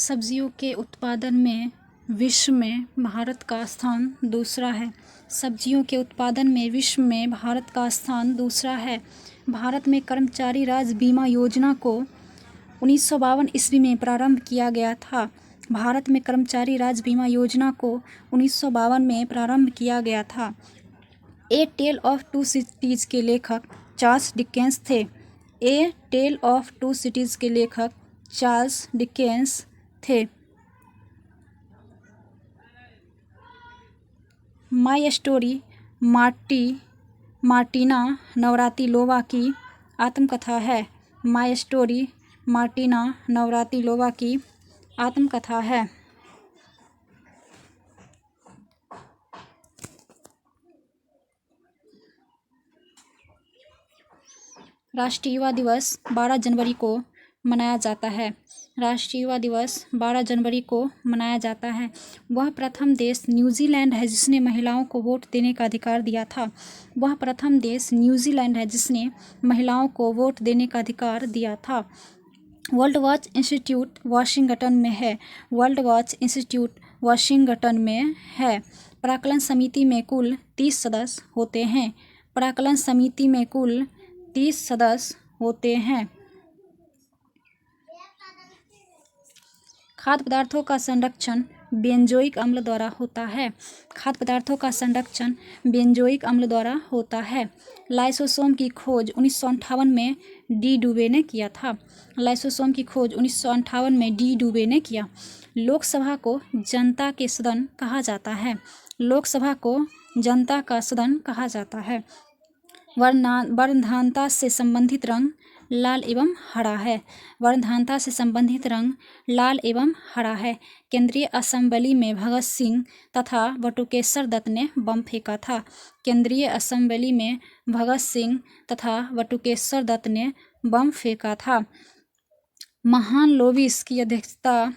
सब्जियों के उत्पादन में विश्व में भारत का स्थान दूसरा है। सब्जियों के उत्पादन में विश्व में भारत का स्थान दूसरा है। भारत में कर्मचारी राज्य बीमा योजना को 1952 ईस्वी में प्रारंभ किया गया था। भारत में कर्मचारी राज्य बीमा योजना को 1952 में प्रारंभ किया गया था। ए टेल ऑफ टू सिटीज़ के लेखक चार्ल्स डिकेंस थे। ए टेल ऑफ टू सिटीज़ के लेखक चार्ल्स डिकेंस थे। माई स्टोरी मार्टिना नवरातिलोवा की आत्मकथा है। माई स्टोरी मार्टिना नवरातिलोवा की आत्मकथा है। राष्ट्रीय युवा दिवस 12 जनवरी को मनाया जाता है। राष्ट्रीय युवा दिवस 12 जनवरी को मनाया जाता है। वह प्रथम देश न्यूजीलैंड है जिसने महिलाओं को वोट देने का अधिकार दिया था। वह प्रथम देश न्यूजीलैंड है जिसने महिलाओं को वोट देने का अधिकार दिया था। वर्ल्ड वॉच इंस्टीट्यूट वाशिंगटन में है। वर्ल्ड वॉच इंस्टीट्यूट वाशिंगटन में है। प्राक्कलन समिति में कुल 30 सदस्य होते हैं। प्राक्कलन समिति में कुल 30 सदस्य होते हैं। खाद्य पदार्थों का संरक्षण बेंजोइक अम्ल द्वारा होता है। खाद्य पदार्थों का संरक्षण बेंजोइक अम्ल द्वारा होता है। लाइसोसोम की खोज 1958 में डी डुबे ने किया था। लाइसोसोम की खोज 1958 में डी डुबे ने किया। लोकसभा को जनता के सदन कहा जाता है। लोकसभा को जनता का सदन कहा जाता है। वर्णधानता से संबंधित रंग लाल एवं हरा है। वर्णधानता से संबंधित रंग लाल एवं हरा है। केंद्रीय असेंबली में भगत सिंह तथा बटुकेश्वर दत्त ने बम फेंका था। केंद्रीय असेंबली में भगत सिंह तथा बटुकेश्वर दत्त ने बम फेंका था। महान लोविस की अध्यक्षता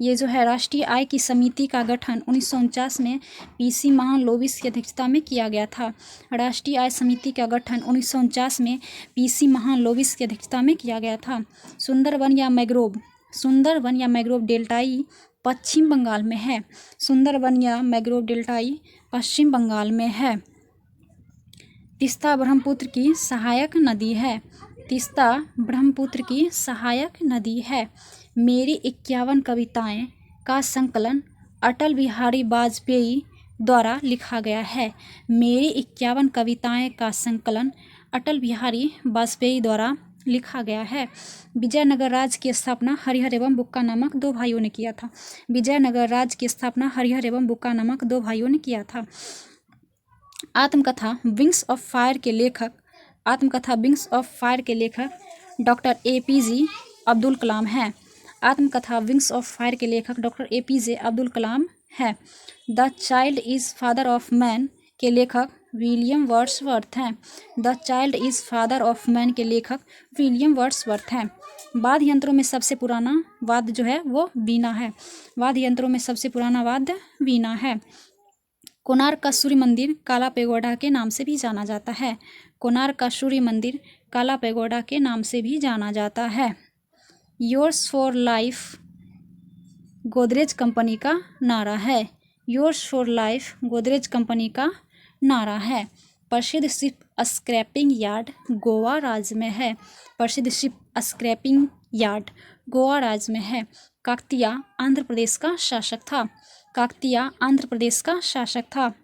ये जो है राष्ट्रीय आय की समिति का गठन 1949 में पीसी महान लोविस की अध्यक्षता में किया गया था। राष्ट्रीय आय समिति का गठन 1949 में पीसी महान लोविस की अध्यक्षता में किया गया था। सुंदरवन या मैंग्रोव डेल्टाई पश्चिम बंगाल में है। सुंदरवन या मैंग्रोव डेल्टाई पश्चिम बंगाल में है। तीस्ता ब्रह्मपुत्र की सहायक नदी है। तीस्ता ब्रह्मपुत्र की सहायक नदी है। मेरी 51 कविताएं का संकलन अटल बिहारी वाजपेयी द्वारा लिखा गया है। मेरी 51 कविताएं का संकलन अटल बिहारी वाजपेयी द्वारा लिखा गया है। विजयनगर राज्य की स्थापना हरिहर एवं बुक्का नामक दो भाइयों ने किया था। विजयनगर राज्य की स्थापना हरिहर एवं बुक्का नामक दो भाइयों ने किया था। आत्मकथा विंग्स ऑफ फायर के लेखक डॉक्टर APJ अब्दुल कलाम है। आत्मकथा विंग्स ऑफ फायर के लेखक डॉक्टर APJ अब्दुल कलाम है। The child is father of man के लेखक विलियम वर्ड्सवर्थ हैं। The child is father of man के लेखक विलियम वर्ड्सवर्थ हैं। वाद्य यंत्रों में सबसे पुराना वाद्य जो है वो वीणा है। वाद्य यंत्रों में सबसे पुराना वाद्य वीणा है। कोणार्क का सूर्य मंदिर काला पैगोडा के नाम से भी जाना जाता है। कोणार्क का सूर्य मंदिर काला पैगोडा के नाम से भी जाना जाता है। Yours for life Godrej company का नारा है। Yours for life Godrej company का नारा है। प्रसिद्ध शिप स्क्रैपिंग यार्ड गोवा राज्य में है। प्रसिद्ध शिप स्क्रैपिंग यार्ड गोवा राज्य में है। काकतीय आंध्र प्रदेश का शासक था। काकतीय आंध्र प्रदेश का शासक था।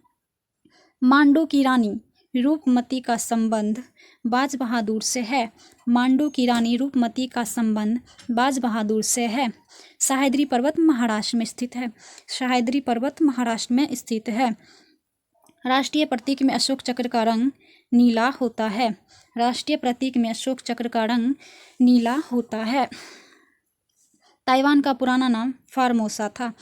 मांडू की रानी रूपमती का संबंध बाज बहादुर से है। मांडू की रानी रूपमती का संबंध बाज बहादुर से है। सह्याद्री पर्वत महाराष्ट्र में स्थित है। सह्याद्री पर्वत महाराष्ट्र में स्थित है। राष्ट्रीय प्रतीक में अशोक चक्र का रंग नीला होता है। राष्ट्रीय प्रतीक में अशोक चक्र का रंग नीला होता है। ताइवान का पुराना नाम फार्मोसा था।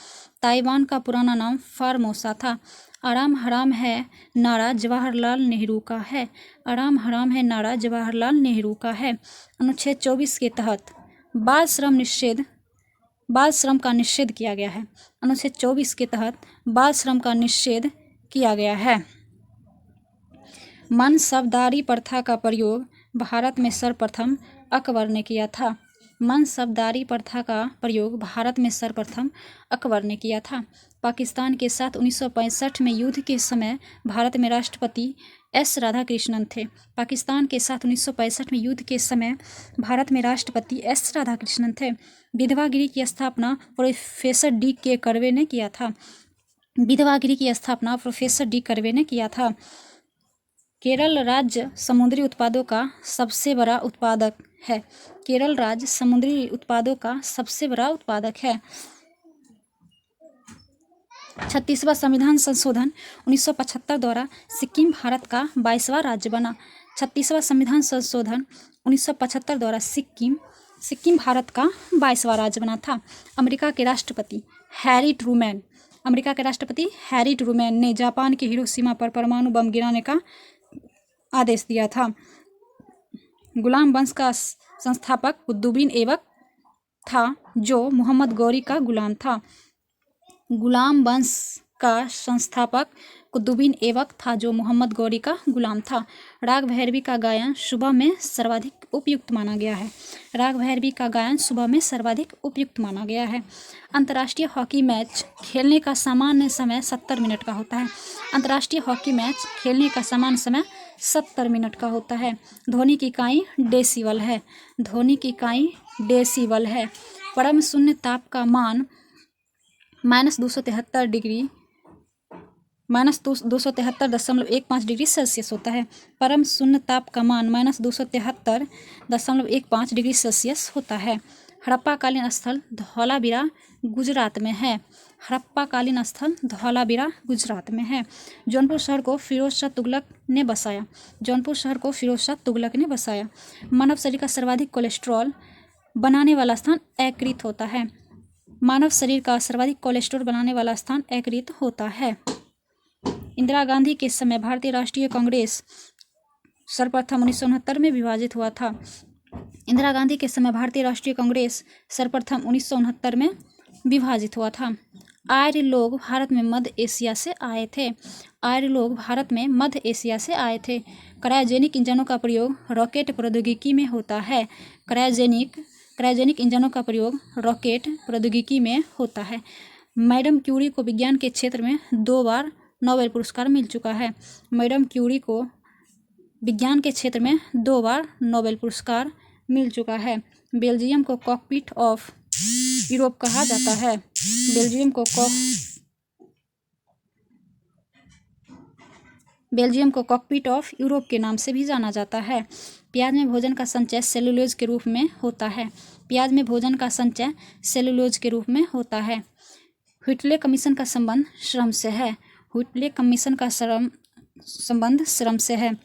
ताइवान का पुराना नाम फार्मोसा था। आराम हराम है नारा जवाहरलाल नेहरू का है। आराम हराम है नारा जवाहरलाल नेहरू का है। अनुच्छेद 24 के तहत बाल श्रम का निषेध किया गया है। अनुच्छेद 24 के तहत बाल श्रम का निषेध किया गया है। मनसबदारी प्रथा का प्रयोग भारत में सर्वप्रथम अकबर ने किया था। मनसबदारी प्रथा का प्रयोग भारत में सर्वप्रथम अकबर ने किया था। पाकिस्तान के साथ 1965 में युद्ध के समय भारत में राष्ट्रपति एस राधाकृष्णन थे। पाकिस्तान के साथ 1965 में युद्ध के समय भारत में राष्ट्रपति एस राधाकृष्णन थे। विधवागिरी की स्थापना प्रोफेसर डी के कर्वे ने किया था। विधवागिरी की स्थापना प्रोफेसर डी कर्वे ने किया था। केरल राज्य समुद्री उत्पादों का सबसे बड़ा उत्पादक है। केरल राज्य समुद्री उत्पादों का सबसे बड़ा उत्पादक है। 36वां संविधान संशोधन 1975 द्वारा सिक्किम भारत का 22वां राज्य बना। 36वां संविधान संशोधन 1975 द्वारा सिक्किम भारत का 22वां राज्य बना था। अमेरिका के राष्ट्रपति हैरी ट्रूमैन ने जापान के हिरोशिमा पर परमाणु बम गिराने का आदेश दिया था। गुलाम वंश का संस्थापक कुतुबुद्दीन ऐबक था, जो मोहम्मद गौरी का गुलाम था। गुलाम वंश का संस्थापक कुतुबुद्दीन ऐबक था, जो मोहम्मद गौरी का गुलाम था। राग भैरवी का गायन सुबह में सर्वाधिक उपयुक्त माना गया है। राग भैरवी का गायन सुबह में सर्वाधिक उपयुक्त माना गया है। अंतर्राष्ट्रीय हॉकी मैच खेलने का सामान्य समय 70 मिनट का होता है। अंतर्राष्ट्रीय हॉकी मैच खेलने का सामान्य समय 70 मिनट का होता है। ध्वनि की इकाई डेसिबल है। ध्वनि की इकाई डेसिबल है। परम शून्य ताप का मान -273 डिग्री -273.15 डिग्री सेल्सियस होता है। परम शून्य ताप का मान -273.15 डिग्री सेल्सियस होता है। हड़प्पाकालीन स्थल धौलावीरा गुजरात में है। हड़प्पाकालीन स्थल धौलावीरा गुजरात में है। जौनपुर शहर को फिरोज शाह तुगलक ने बसाया। जौनपुर शहर को फिरोज शाह तुगलक ने बसाया। मानव शरीर का सर्वाधिक कोलेस्ट्रॉल बनाने वाला स्थान यकृत होता है। मानव शरीर का सर्वाधिक कोलेस्ट्रॉल बनाने वाला स्थान यकृत होता है। इंदिरा गांधी के समय भारतीय राष्ट्रीय कांग्रेस सर्वप्रथम 1969 में विभाजित हुआ था। इंदिरा गांधी के समय भारतीय राष्ट्रीय कांग्रेस सर्वप्रथम 1969 में विभाजित हुआ था। आर्य लोग भारत में मध्य एशिया से आए थे। आर्य लोग भारत में मध्य एशिया से आए थे। क्रायोजेनिक इंजनों का प्रयोग रॉकेट प्रौद्योगिकी में होता है। क्रायोजेनिक इंजनों का प्रयोग रॉकेट प्रौद्योगिकी में होता है। मैडम क्यूरी को विज्ञान के क्षेत्र में 2 बार नोबेल पुरस्कार मिल चुका है। मैडम क्यूरी को विज्ञान के क्षेत्र में 2 बार नोबेल पुरस्कार मिल चुका है। बेल्जियम को कॉकपिट ऑफ यूरोप कहा जाता है। बेल्जियम को कॉकपिट ऑफ यूरोप के नाम से भी जाना जाता है। प्याज में भोजन का संचय सेलुलोज के रूप में होता है। प्याज में भोजन का संचय सेलुलोज के रूप में होता है। हुइटले कमीशन का संबंध श्रम से है। हुइटले कमीशन का संबंध श्रम से है।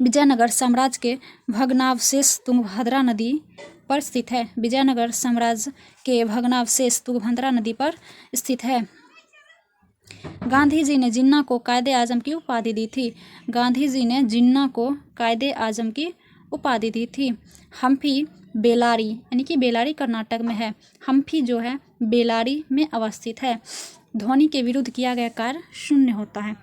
विजयनगर साम्राज्य के भग्नावशेष तुंगभद्रा नदी पर स्थित है। विजयनगर साम्राज्य के भग्नावशेष तुंगभद्रा नदी पर स्थित है। गांधी जी ने जिन्ना को कायदे आजम की उपाधि दी थी। गांधी जी ने जिन्ना को कायदे आजम की उपाधि दी थी। हम्पी बेलारी यानी कि बेलारी कर्नाटक में है। हम्पी जो है बेलारी में अवस्थित है। ध्वनि के विरुद्ध किया गया कार्य शून्य होता है।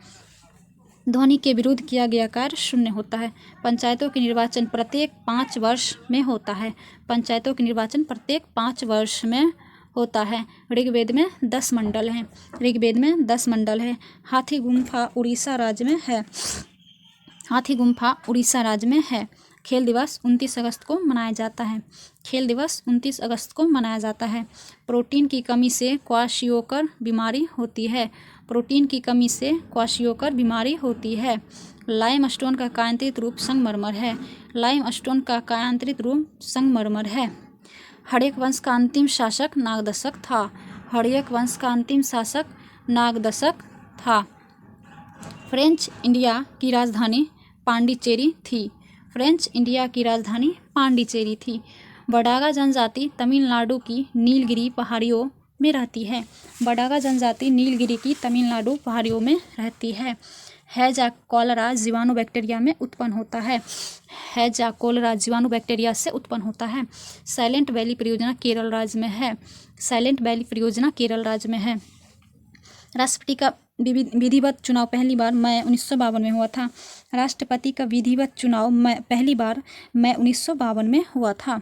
ध्वनि के विरुद्ध किया गया कार्य शून्य होता है। पंचायतों के निर्वाचन प्रत्येक 5 वर्ष में होता है। पंचायतों के निर्वाचन प्रत्येक 5 वर्ष में होता है। ऋग्वेद में 10 मंडल हैं। ऋग्वेद में 10 मंडल है। हाथी गुम्फा उड़ीसा राज्य में है। हाथी गुम्फा उड़ीसा राज्य में है। खेल दिवस 29 अगस्त को मनाया जाता है। खेल दिवस 29 अगस्त को मनाया जाता है। प्रोटीन की कमी से क्वाशियोकर बीमारी होती है। प्रोटीन की कमी से क्वाशियोकर बीमारी होती है। लाइम स्टोन का कायांतरित रूप संगमरमर है। लाइम स्टोन का कायांतरित रूप संगमरमर है। हड़यक वंश का अंतिम शासक नागदशक था। हड़यक वंश का अंतिम शासक नागदशक था। फ्रेंच इंडिया की राजधानी पांडिचेरी थी। फ्रेंच इंडिया की राजधानी पांडिचेरी थी। बडागा जनजाति तमिलनाडु की नीलगिरी पहाड़ियों में रहती है। बडागा जनजाति नीलगिरी की तमिलनाडु पहाड़ियों में रहती है। हैजा कॉलरा जीवाणु बैक्टीरिया में उत्पन्न होता है। हैजा कॉलरा जीवाणु बैक्टीरिया से उत्पन्न होता है। साइलेंट वैली परियोजना केरल राज्य में है। साइलेंट वैली परियोजना केरल राज्य में है। राष्ट्रपति का विधिवत चुनाव पहली बार मई 1952 में हुआ था। राष्ट्रपति का विधिवत चुनाव पहली बार मई 1952 में हुआ था।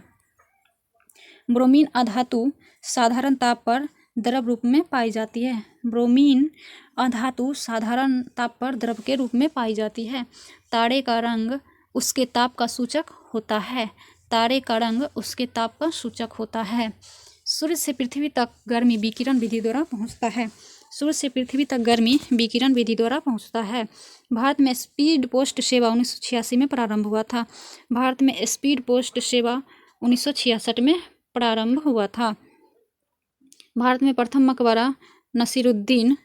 ब्रोमीन अधातु साधारण ताप पर द्रव रूप में पाई जाती है। ब्रोमीन अधातु साधारण ताप पर द्रव के रूप में पाई जाती है। तारे का रंग उसके ताप का सूचक होता है। तारे का रंग उसके ताप का सूचक होता है। सूर्य से पृथ्वी तक गर्मी विकिरण विधि द्वारा पहुंचता है। सूर्य से पृथ्वी तक गर्मी विकिरण विधि द्वारा पहुंचता है। भारत में स्पीड पोस्ट सेवा 1986 में प्रारंभ हुआ था। भारत में स्पीड पोस्ट सेवा 1966 में प्रारंभ हुआ था। भारत में प्रथम मकबरा नसीरुद्दीन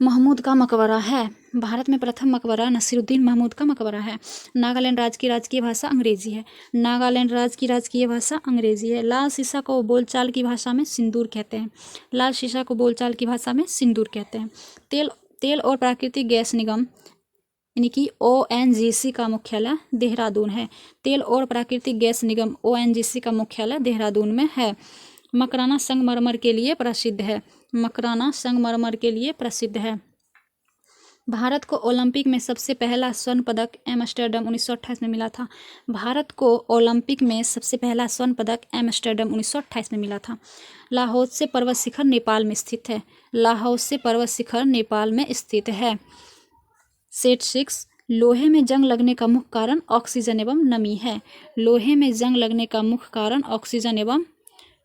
महमूद का मकबरा है। भारत में प्रथम मकबरा नसीरुद्दीन महमूद का मकबरा है। नागालैंड राज्य की राजकीय भाषा अंग्रेजी है। नागालैंड राज्य की राजकीय भाषा अंग्रेजी है। लाल शीशा को बोलचाल की भाषा में सिंदूर कहते हैं। लाल शीशा को बोलचाल की भाषा में सिंदूर कहते हैं। तेल और प्राकृतिक गैस निगम यानी कि ONGC का मुख्यालय देहरादून है। तेल और प्राकृतिक गैस निगम ONGC का मुख्यालय देहरादून में है। मकराना संगमरमर के लिए प्रसिद्ध है। मकराना संगमरमर के लिए प्रसिद्ध है। भारत को ओलंपिक में सबसे पहला स्वर्ण पदक एम्स्टर्डम 1928 में मिला था। भारत को ओलंपिक में सबसे पहला स्वर्ण पदक एम्स्टर्डम 1928 में मिला था। लाहौल पर्वत शिखर नेपाल में स्थित है। लाहौल पर्वत शिखर नेपाल में स्थित है। सेट 6 लोहे में जंग लगने का मुख्य कारण ऑक्सीजन एवं नमी है। लोहे में जंग लगने का मुख्य कारण ऑक्सीजन एवं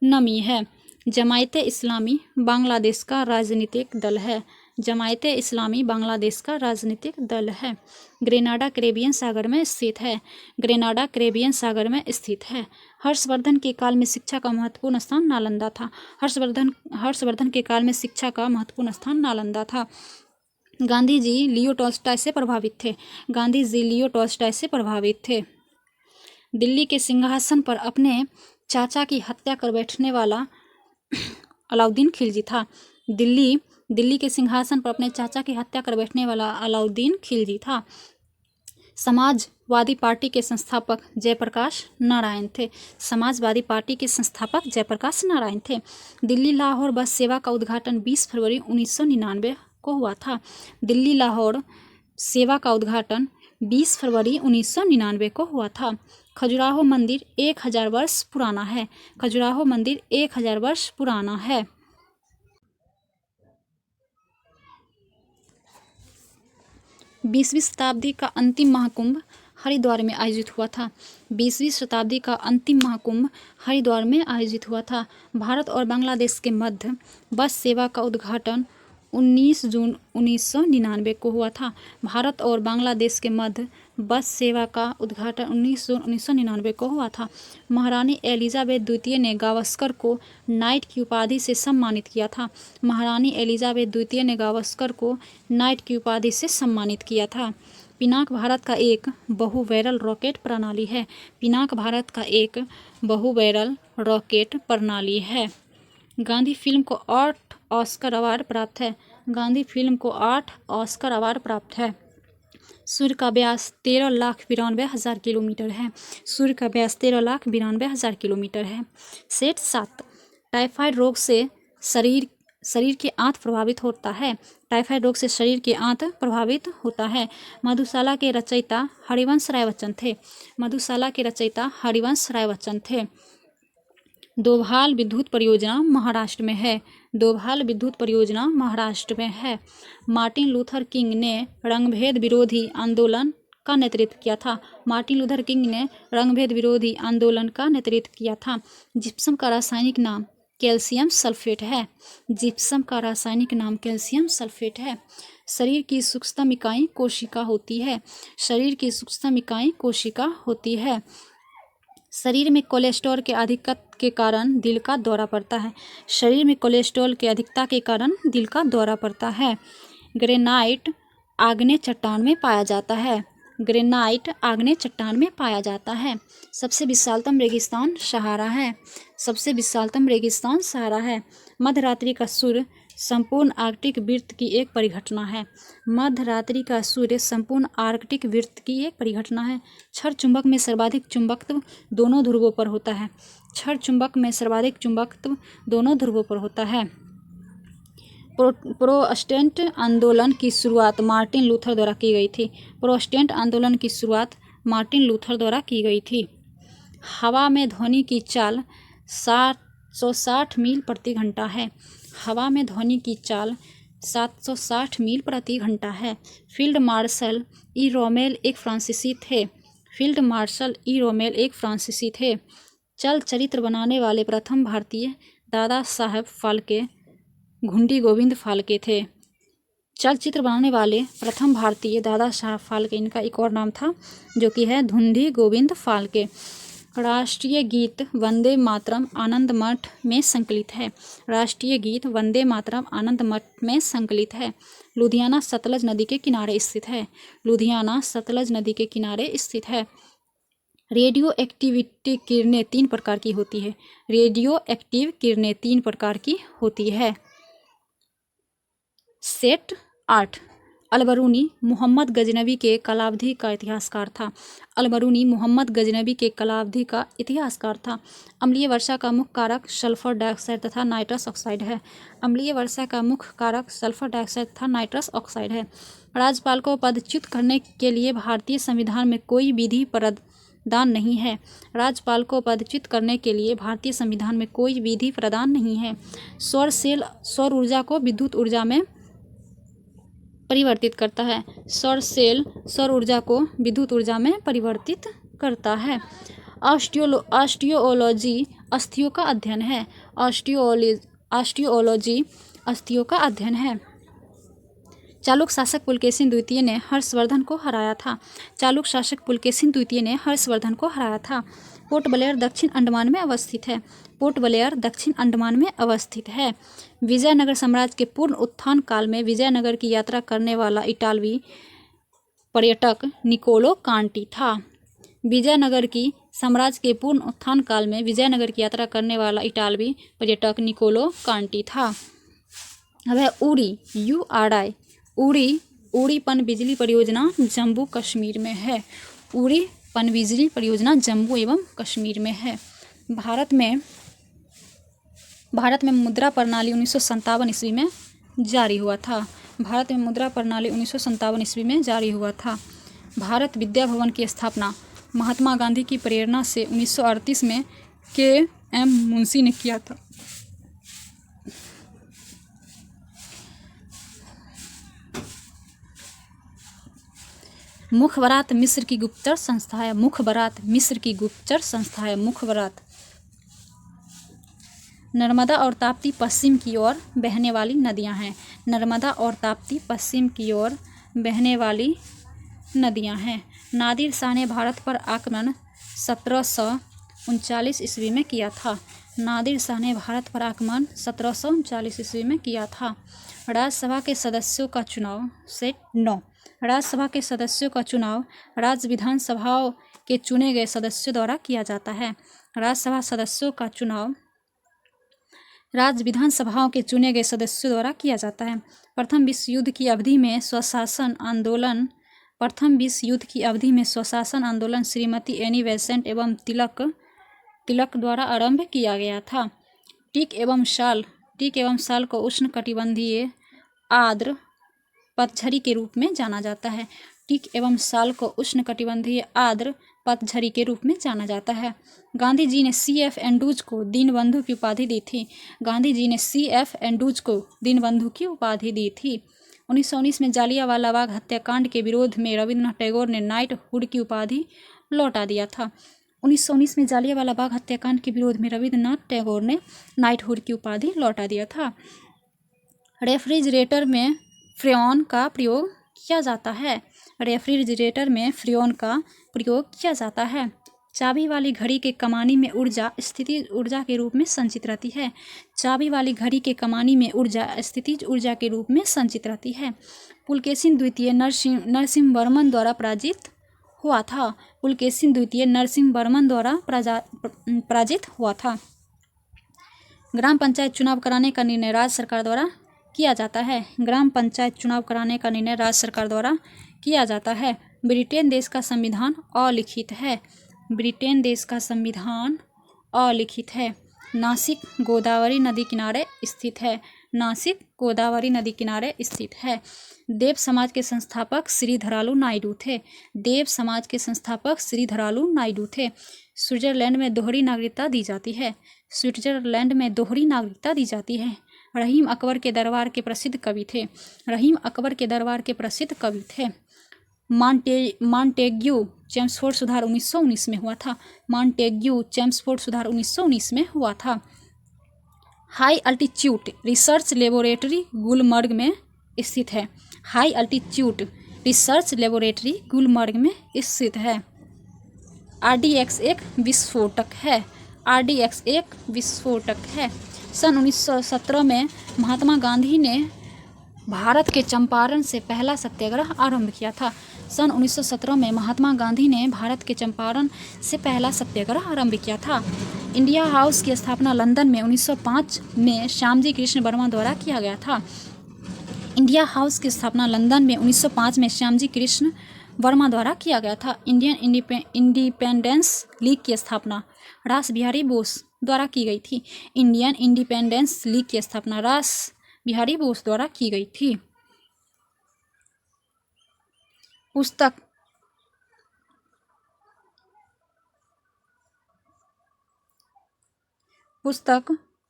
नमी है। जमायते इस्लामी बांग्लादेश का राजनीतिक दल है। जमायते इस्लामी बांग्लादेश का राजनीतिक दल है। ग्रेनाडा कैरेबियन सागर में स्थित है। ग्रेनाडा कैरेबियन सागर में स्थित है। हर्षवर्धन के काल में शिक्षा का महत्वपूर्ण स्थान नालंदा था। हर्षवर्धन के काल में शिक्षा का महत्वपूर्ण स्थान नालंदा था। गांधी जी लियो टॉल्स्टॉय से प्रभावित थे। गांधी जी लियो टॉल्स्टॉय से प्रभावित थे। दिल्ली के सिंहासन पर अपने चाचा की हत्या कर बैठने वाला अलाउद्दीन खिलजी था। दिल्ली के सिंहासन पर अपने चाचा की हत्या कर बैठने वाला अलाउद्दीन खिलजी था। समाजवादी पार्टी के संस्थापक जयप्रकाश नारायण थे। समाजवादी पार्टी के संस्थापक जयप्रकाश नारायण थे। दिल्ली लाहौर बस सेवा का उद्घाटन 20 फरवरी 1999 को हुआ था। दिल्ली लाहौर सेवा का उद्घाटन 20 फरवरी 1999 को हुआ था। खजुराहो मंदिर 1000 वर्ष पुराना है। खजुराहो मंदिर 1000 वर्ष पुराना है। 20वीं शताब्दी का अंतिम महाकुंभ हरिद्वार में आयोजित हुआ था। 20वीं शताब्दी का अंतिम महाकुंभ हरिद्वार में आयोजित हुआ था। भारत और बांग्लादेश के मध्य बस सेवा का उद्घाटन 19 जून 1999 को हुआ था। भारत और बांग्लादेश के मध्य बस सेवा का उद्घाटन 19 जून 1999 को हुआ था। महारानी एलिजाबेथ द्वितीय ने गावस्कर को नाइट की उपाधि से सम्मानित किया था। महारानी एलिजाबेथ द्वितीय ने गावस्कर को नाइट की उपाधि से सम्मानित किया था। पिनाक भारत का एक बहुबैरल रॉकेट प्रणाली है। पिनाक भारत का एक बहुबैरल रॉकेट प्रणाली है। गांधी फिल्म को 8 ऑस्कर अवार्ड प्राप्त है। गांधी फिल्म को 8 ऑस्कर अवार्ड प्राप्त है। सूर्य का व्यास 13,92,000 किलोमीटर है। सूर्य का व्यास 13,92,000 किलोमीटर है। सेट 7 टाइफाइड रोग से शरीर के आंत प्रभावित होता है। टाइफाइड रोग से शरीर के आंत प्रभावित होता है। मधुशाला के रचयिता हरिवंश राय बच्चन थे। मधुशाला के रचयिता हरिवंश राय बच्चन थे। दोभाल विद्युत परियोजना महाराष्ट्र में है। दोभाल विद्युत परियोजना महाराष्ट्र में है। मार्टिन लूथर किंग ने रंगभेद विरोधी आंदोलन का नेतृत्व किया था। मार्टिन लूथर किंग ने रंगभेद विरोधी आंदोलन का नेतृत्व किया था। जिप्सम का रासायनिक नाम कैल्शियम सल्फेट है। जिप्सम का रासायनिक नाम कैल्शियम सल्फेट है। शरीर की सूक्ष्मतम इकाई कोशिका होती है। शरीर की सूक्ष्मतम इकाई कोशिका होती है। शरीर में कोलेस्ट्रॉल के अधिकता के कारण दिल का दौरा पड़ता है। शरीर में कोलेस्ट्रॉल के अधिकता के कारण दिल का दौरा पड़ता है। ग्रेनाइट आग्नेय चट्टान में पाया जाता है। ग्रेनाइट आग्नेय चट्टान में पाया जाता है। सबसे विशालतम रेगिस्तान सहारा है। सबसे विशालतम रेगिस्तान सहारा है। मध्यरात्रि का सूर्य संपूर्ण आर्कटिक वृत्त की एक परिघटना है। मध्यरात्रि का सूर्य संपूर्ण आर्कटिक वृत्त की एक परिघटना है। क्षर चुंबक में सर्वाधिक चुंबकत्व दोनों ध्रुवों पर होता है। क्षर चुंबक में सर्वाधिक चुंबकत्व दोनों ध्रुवों पर होता है। प्रोटेस्टेंट आंदोलन की शुरुआत मार्टिन लूथर द्वारा की गई थी। प्रोटेस्टेंट आंदोलन की शुरुआत मार्टिन लूथर द्वारा की गई थी। हवा में ध्वनि की चाल 760 मील प्रति घंटा है। हवा में ध्वनि की चाल 760 मील प्रति घंटा है। फील्ड मार्शल ई रोमेल एक फ्रांसीसी थे। फील्ड मार्शल ई रोमेल एक फ्रांसीसी थे। चलचित्र बनाने वाले प्रथम भारतीय दादा साहब फाल्के घुंडी गोविंद फाल्के थे। चलचित्र बनाने वाले प्रथम भारतीय दादा साहब फाल्के, इनका एक और नाम था जो कि है धुंधी गोविंद फाल्के। राष्ट्रीय गीत वंदे मातरम आनंद मठ में संकलित है। राष्ट्रीय गीत वंदे मातरम आनंद मठ में संकलित है। लुधियाना सतलज नदी के किनारे स्थित है। लुधियाना सतलज नदी के किनारे स्थित है। रेडियो एक्टिविटी किरणें 3 प्रकार की होती है। रेडियो एक्टिव किरणें 3 प्रकार की होती है। सेट 8 अलबरूनी मोहम्मद गजनवी के कालावधि का इतिहासकार था। अलबरूनी मोहम्मद गजनवी के कालावधि का इतिहासकार था। अम्लीय वर्षा का मुख्य कारक सल्फर डाइऑक्साइड तथा नाइट्रस ऑक्साइड है। अम्लीय वर्षा का मुख्य कारक सल्फर डाइऑक्साइड तथा नाइट्रस ऑक्साइड है। राज्यपाल को पदच्युत करने के लिए भारतीय संविधान में कोई विधि प्रदान नहीं है। राज्यपाल को पदच्युत करने के लिए भारतीय संविधान में कोई विधि प्रदान नहीं है। सौर सेल सौर ऊर्जा को विद्युत ऊर्जा में परिवर्तित करता है। सौर सेल सौर ऊर्जा को विद्युत ऊर्जा में परिवर्तित करता है। ऑस्टियोलॉजी अस्थियों का अध्ययन है। ऑस्टियोलॉजी अस्थियों का अध्ययन है। चालुक्य शासक पुलकेशिन द्वितीय ने हर्षवर्धन को हराया था। चालुक्य शासक पुलकेशिन द्वितीय ने हर्षवर्धन को हराया था। पोर्ट ब्लेयर दक्षिण अंडमान में अवस्थित है। पोर्ट ब्लेयर दक्षिण अंडमान में अवस्थित है। विजयनगर साम्राज्य के पूर्ण उत्थान काल में विजयनगर की यात्रा करने वाला इटालवी पर्यटक निकोलो कांटी था। विजयनगर की साम्राज्य के पूर्ण उत्थान काल में विजयनगर की यात्रा करने वाला इटालवी पर्यटक निकोलो कांटी था। वह URI उड़ी पनबिजली परियोजना जम्मू कश्मीर में है। उड़ी पनबिजली परियोजना जम्मू एवं कश्मीर में है। भारत में मुद्रा प्रणाली 1957 ईस्वी में जारी हुआ था। भारत में मुद्रा प्रणाली 1957 ईस्वी में जारी हुआ था। भारत विद्या भवन की स्थापना महात्मा गांधी की प्रेरणा से 1938 में KM मुंशी ने किया था। मुखबरात मिस्र की गुप्तचर संस्था है। मुखबरात मिस्र की गुप्तचर संस्था है। मुखबरात। नर्मदा और ताप्ती पश्चिम की ओर बहने वाली नदियां हैं। नर्मदा और ताप्ती पश्चिम की ओर बहने वाली नदियां हैं। नादिर शाह ने भारत पर आक्रमण 1739 ईस्वी में किया था। नादिर शाह ने भारत पर आक्रमण 1739 ईस्वी में किया था। राज्यसभा के सदस्यों का चुनाव सेट 9 राज्यसभा के सदस्यों का चुनाव राज्य विधानसभाओं के चुने गए सदस्यों द्वारा किया जाता है। राज्यसभा सदस्यों का चुनाव राज्य विधानसभाओं के चुने गए सदस्यों द्वारा किया जाता है। प्रथम विश्व युद्ध की अवधि में स्वशासन आंदोलन श्रीमती एनी बेसेंट एवं तिलक द्वारा आरंभ किया गया था। टीक एवं साल को उष्णकटिबंधीय आर्द्र पतझड़ी के रूप में जाना जाता है। टीक एवं साल को उष्णकटिबंधीय आर्द्र पतझड़ी के रूप में जाना जाता है। गांधी जी ने CF एंड्रूज को दीनबंधु की उपाधि दी थी। गांधी जी ने CF एंड्रूज को दीनबंधु की उपाधि दी थी। 1919 में जालियांवाला बाग हत्याकांड के विरोध में रविन्द्रनाथ टैगोर ने नाइटहुड की उपाधि लौटा दिया था। 1919 में जालियांवाला बाग हत्याकांड के विरोध में रविन्द्रनाथ टैगोर ने नाइटहुड की उपाधि लौटा दिया था। रेफ्रिजरेटर में फ्रेऑन का प्रयोग किया जाता है। रेफ्रिजरेटर में फ्रेऑन का प्रयोग किया जाता है। चाबी वाली घड़ी के कमानी में ऊर्जा स्थितिज ऊर्जा के रूप में संचित रहती है। चाबी वाली घड़ी के कमानी में ऊर्जा स्थितिज ऊर्जा के रूप में संचित रहती है। पुलकेशिन द्वितीय नरसिंहवर्मन द्वारा पराजित हुआ था। पुलकेशिन द्वितीय नरसिंहवर्मन द्वारा पराजित हुआ था। ग्राम पंचायत चुनाव कराने का निर्णय राज्य सरकार द्वारा किया जाता है। ग्राम पंचायत चुनाव कराने का निर्णय राज्य सरकार द्वारा किया जाता है। ब्रिटेन देश का संविधान अलिखित है। ब्रिटेन देश का संविधान अलिखित है। नासिक गोदावरी नदी किनारे स्थित है। नासिक गोदावरी नदी किनारे स्थित है। देव समाज के संस्थापक श्री धरालू नायडू थे। देव समाज के संस्थापक श्री धरालू नायडू थे। स्विट्जरलैंड में दोहरी नागरिकता दी जाती है। स्विट्जरलैंड में दोहरी नागरिकता दी जाती है। रहीम अकबर के दरबार के प्रसिद्ध कवि थे। रहीम अकबर के दरबार के प्रसिद्ध कवि थे। मॉन्टेग्यू चेम्सफोर्ड सुधार 1919 में हुआ था। मॉन्टेग्यू चेम्सफोर्ड सुधार 1919 में हुआ था। High altitude research laboratory Gulmarg में स्थित है। High altitude research laboratory Gulmarg में स्थित है। RDX एक विस्फोटक है। RDX एक विस्फोटक है। सन 1917 में महात्मा गांधी ने भारत के चंपारण से पहला सत्याग्रह आरंभ किया था। सन 1917 में महात्मा गांधी ने भारत के चंपारण से पहला सत्याग्रह आरंभ किया था। इंडिया हाउस की स्थापना लंदन में 1905 में श्यामजी कृष्ण वर्मा द्वारा किया गया था। इंडिया हाउस की स्थापना लंदन में 1905 में श्यामजी कृष्ण वर्मा द्वारा किया गया था। इंडियन इंडिपेंडेंस लीग की स्थापना रास बिहारी बोस द्वारा की गई थी। इंडियन इंडिपेंडेंस लीग की स्थापना रास बिहारी बोस द्वारा की गई थी। पुस्तक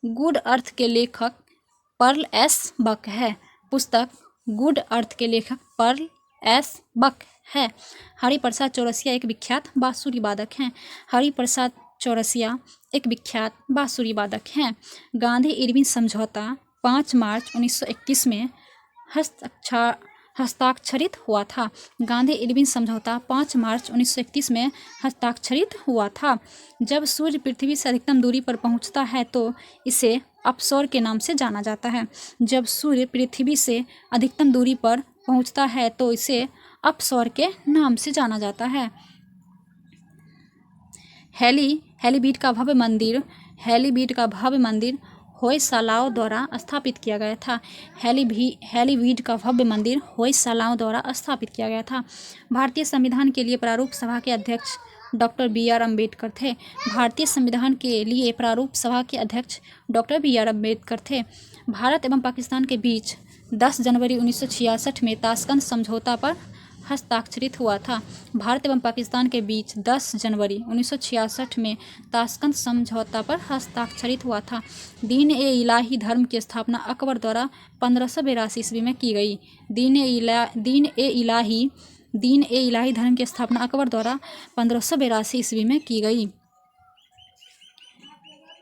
गुड अर्थ के लेखक पर्ल एस बक है। पुस्तक गुड अर्थ के लेखक पर्ल एस बक है। हरिप्रसाद चौरसिया एक विख्यात बांसुरी वादक हैं। हरिप्रसाद चौरसिया एक विख्यात बांसुरी वादक हैं। गांधी इरविन समझौता 5 मार्च 1921 में हस्ताक्षरित हुआ था। गांधी इरविन समझौता 5 मार्च 1931 में हस्ताक्षरित हुआ था। जब सूर्य पृथ्वी से अधिकतम दूरी पर पहुंचता है तो इसे अपसौर के नाम से जाना जाता है। जब सूर्य पृथ्वी से अधिकतम दूरी पर पहुंचता है तो इसे अपसौर के नाम से जाना जाता है। हेलीबीड का भव्य मंदिर होयसालाओं द्वारा स्थापित किया गया था। हेलीबीड का भव्य मंदिर होयसालाओं द्वारा स्थापित किया गया था। भारतीय संविधान के लिए प्रारूप सभा के अध्यक्ष डॉक्टर BR अम्बेडकर थे। भारतीय संविधान के लिए प्रारूप सभा के अध्यक्ष डॉक्टर BR अम्बेडकर थे। भारत एवं पाकिस्तान के बीच 10 जनवरी 1966 में ताशकंद समझौता पर हस्ताक्षरित हुआ था। भारत एवं पाकिस्तान के बीच 10 जनवरी 1966 में ताशकंद समझौता पर हस्ताक्षरित हुआ था। दीन-ए-इलाही धर्म की स्थापना अकबर द्वारा 1582 ईस्वी में की गई। दीन-ए-इलाही धर्म की स्थापना अकबर द्वारा 1582 ईस्वी में की गई।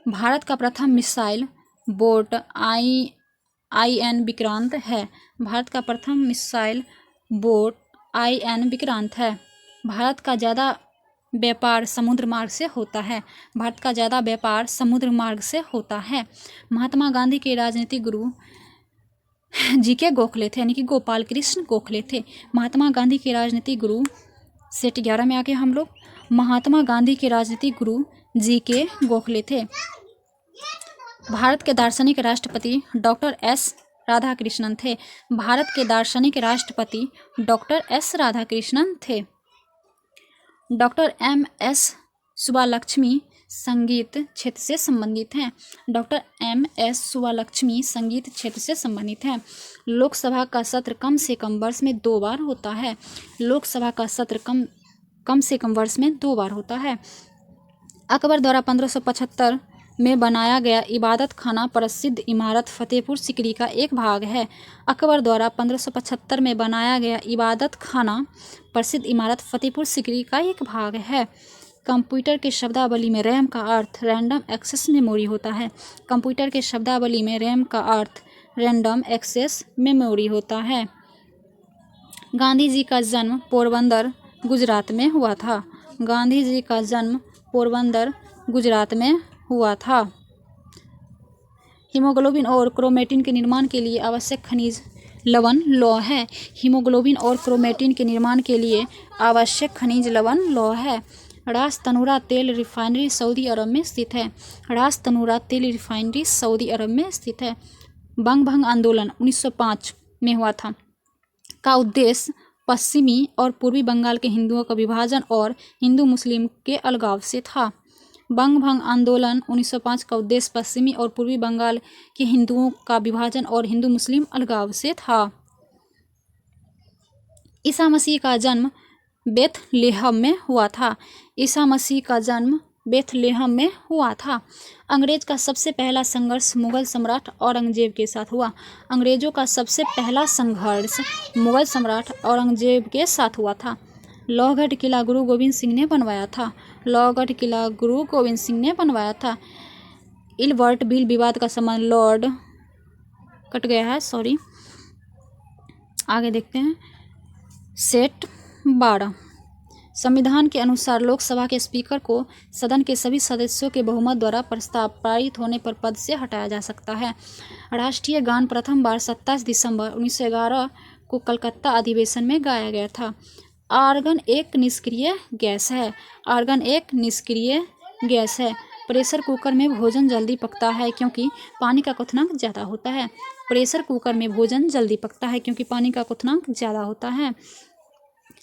भारत का प्रथम मिसाइल बोट IN विक्रांत है। भारत का प्रथम मिसाइल बोट IN विक्रांत है। भारत का ज़्यादा व्यापार समुद्र मार्ग से होता है। भारत का ज़्यादा व्यापार समुद्र मार्ग से होता है। महात्मा गांधी के राजनीतिक गुरु GK गोखले थे, यानी कि गोपाल कृष्ण गोखले थे। महात्मा गांधी के राजनीतिक गुरु सेट 11 में आके हम लोग महात्मा गांधी के राजनीतिक गुरु GK गोखले थे। भारत के दार्शनिक राष्ट्रपति डॉक्टर S राधाकृष्णन थे। भारत के दार्शनिक राष्ट्रपति डॉक्टर S राधाकृष्णन थे। डॉक्टर MS सुब्बालक्ष्मी संगीत क्षेत्र से संबंधित हैं। डॉक्टर MS सुब्बालक्ष्मी संगीत क्षेत्र से संबंधित हैं। लोकसभा का सत्र कम से कम वर्ष में 2 बार होता है। लोकसभा का सत्र कम से कम वर्ष में 2 बार होता है। अकबर द्वारा 1575 में बनाया गया इबादत खाना प्रसिद्ध इमारत फतेहपुर सिकरी का एक भाग है। अकबर द्वारा 1575 में बनाया गया इबादत खाना प्रसिद्ध इमारत फतेहपुर सिकरी का एक भाग है। कंप्यूटर के शब्दावली में रैम का अर्थ रैंडम एक्सेस मेमोरी होता है। कंप्यूटर के शब्दावली में रैम का अर्थ रैंडम एक्सेस मेमोरी होता है। गांधी जी का जन्म पोरबंदर गुजरात में हुआ था। गांधी जी का जन्म पोरबंदर गुजरात में हुआ था। हीमोग्लोबिन और क्रोमेटिन के निर्माण के लिए आवश्यक खनिज लवण लौह है। हीमोग्लोबिन और क्रोमेटिन के निर्माण के लिए आवश्यक खनिज लवण लौह है। रास तनूरा तेल रिफाइनरी सऊदी अरब में स्थित है। रास तनूरा तेल रिफाइनरी सऊदी अरब में स्थित है। बंगभंग आंदोलन 1905 में हुआ था का उद्देश्य पश्चिमी और पूर्वी बंगाल के हिंदुओं का विभाजन और हिंदू मुस्लिम के अलगाव से था। बंगभंग आंदोलन 1905 का उद्देश्य पश्चिमी और पूर्वी बंगाल के हिंदुओं का विभाजन और हिंदू मुस्लिम अलगाव से था। ईसा मसीह का जन्म बेथलेहम में हुआ था। ईसा मसीह का जन्म बेथलेहम में हुआ था। अंग्रेज का सबसे पहला संघर्ष मुगल सम्राट औरंगजेब के साथ हुआ। अंग्रेजों का सबसे पहला संघर्ष मुगल सम्राट औरंगजेब के साथ हुआ था। लोहगढ़ किला गुरु गोविंद सिंह ने बनवाया था। लोहगढ़ किला गुरु गोविंद सिंह ने बनवाया था। इल्बर्ट बिल विवाद का संबंध लॉर्ड कट गया है, सॉरी, आगे देखते हैं। सेट 12 संविधान के अनुसार लोकसभा के स्पीकर को सदन के सभी सदस्यों के बहुमत द्वारा प्रस्ताव पारित होने पर पद से हटाया जा सकता है। राष्ट्रीय गान प्रथम बार 27 दिसंबर 1911 को कलकत्ता अधिवेशन में गाया गया था। आर्गन एक निष्क्रिय गैस है। आर्गन एक निष्क्रिय गैस है। प्रेशर कुकर में भोजन जल्दी पकता है क्योंकि पानी का क्वथनांक ज़्यादा होता है। प्रेशर कुकर में भोजन जल्दी पकता है क्योंकि पानी का क्वथनांक ज़्यादा होता है।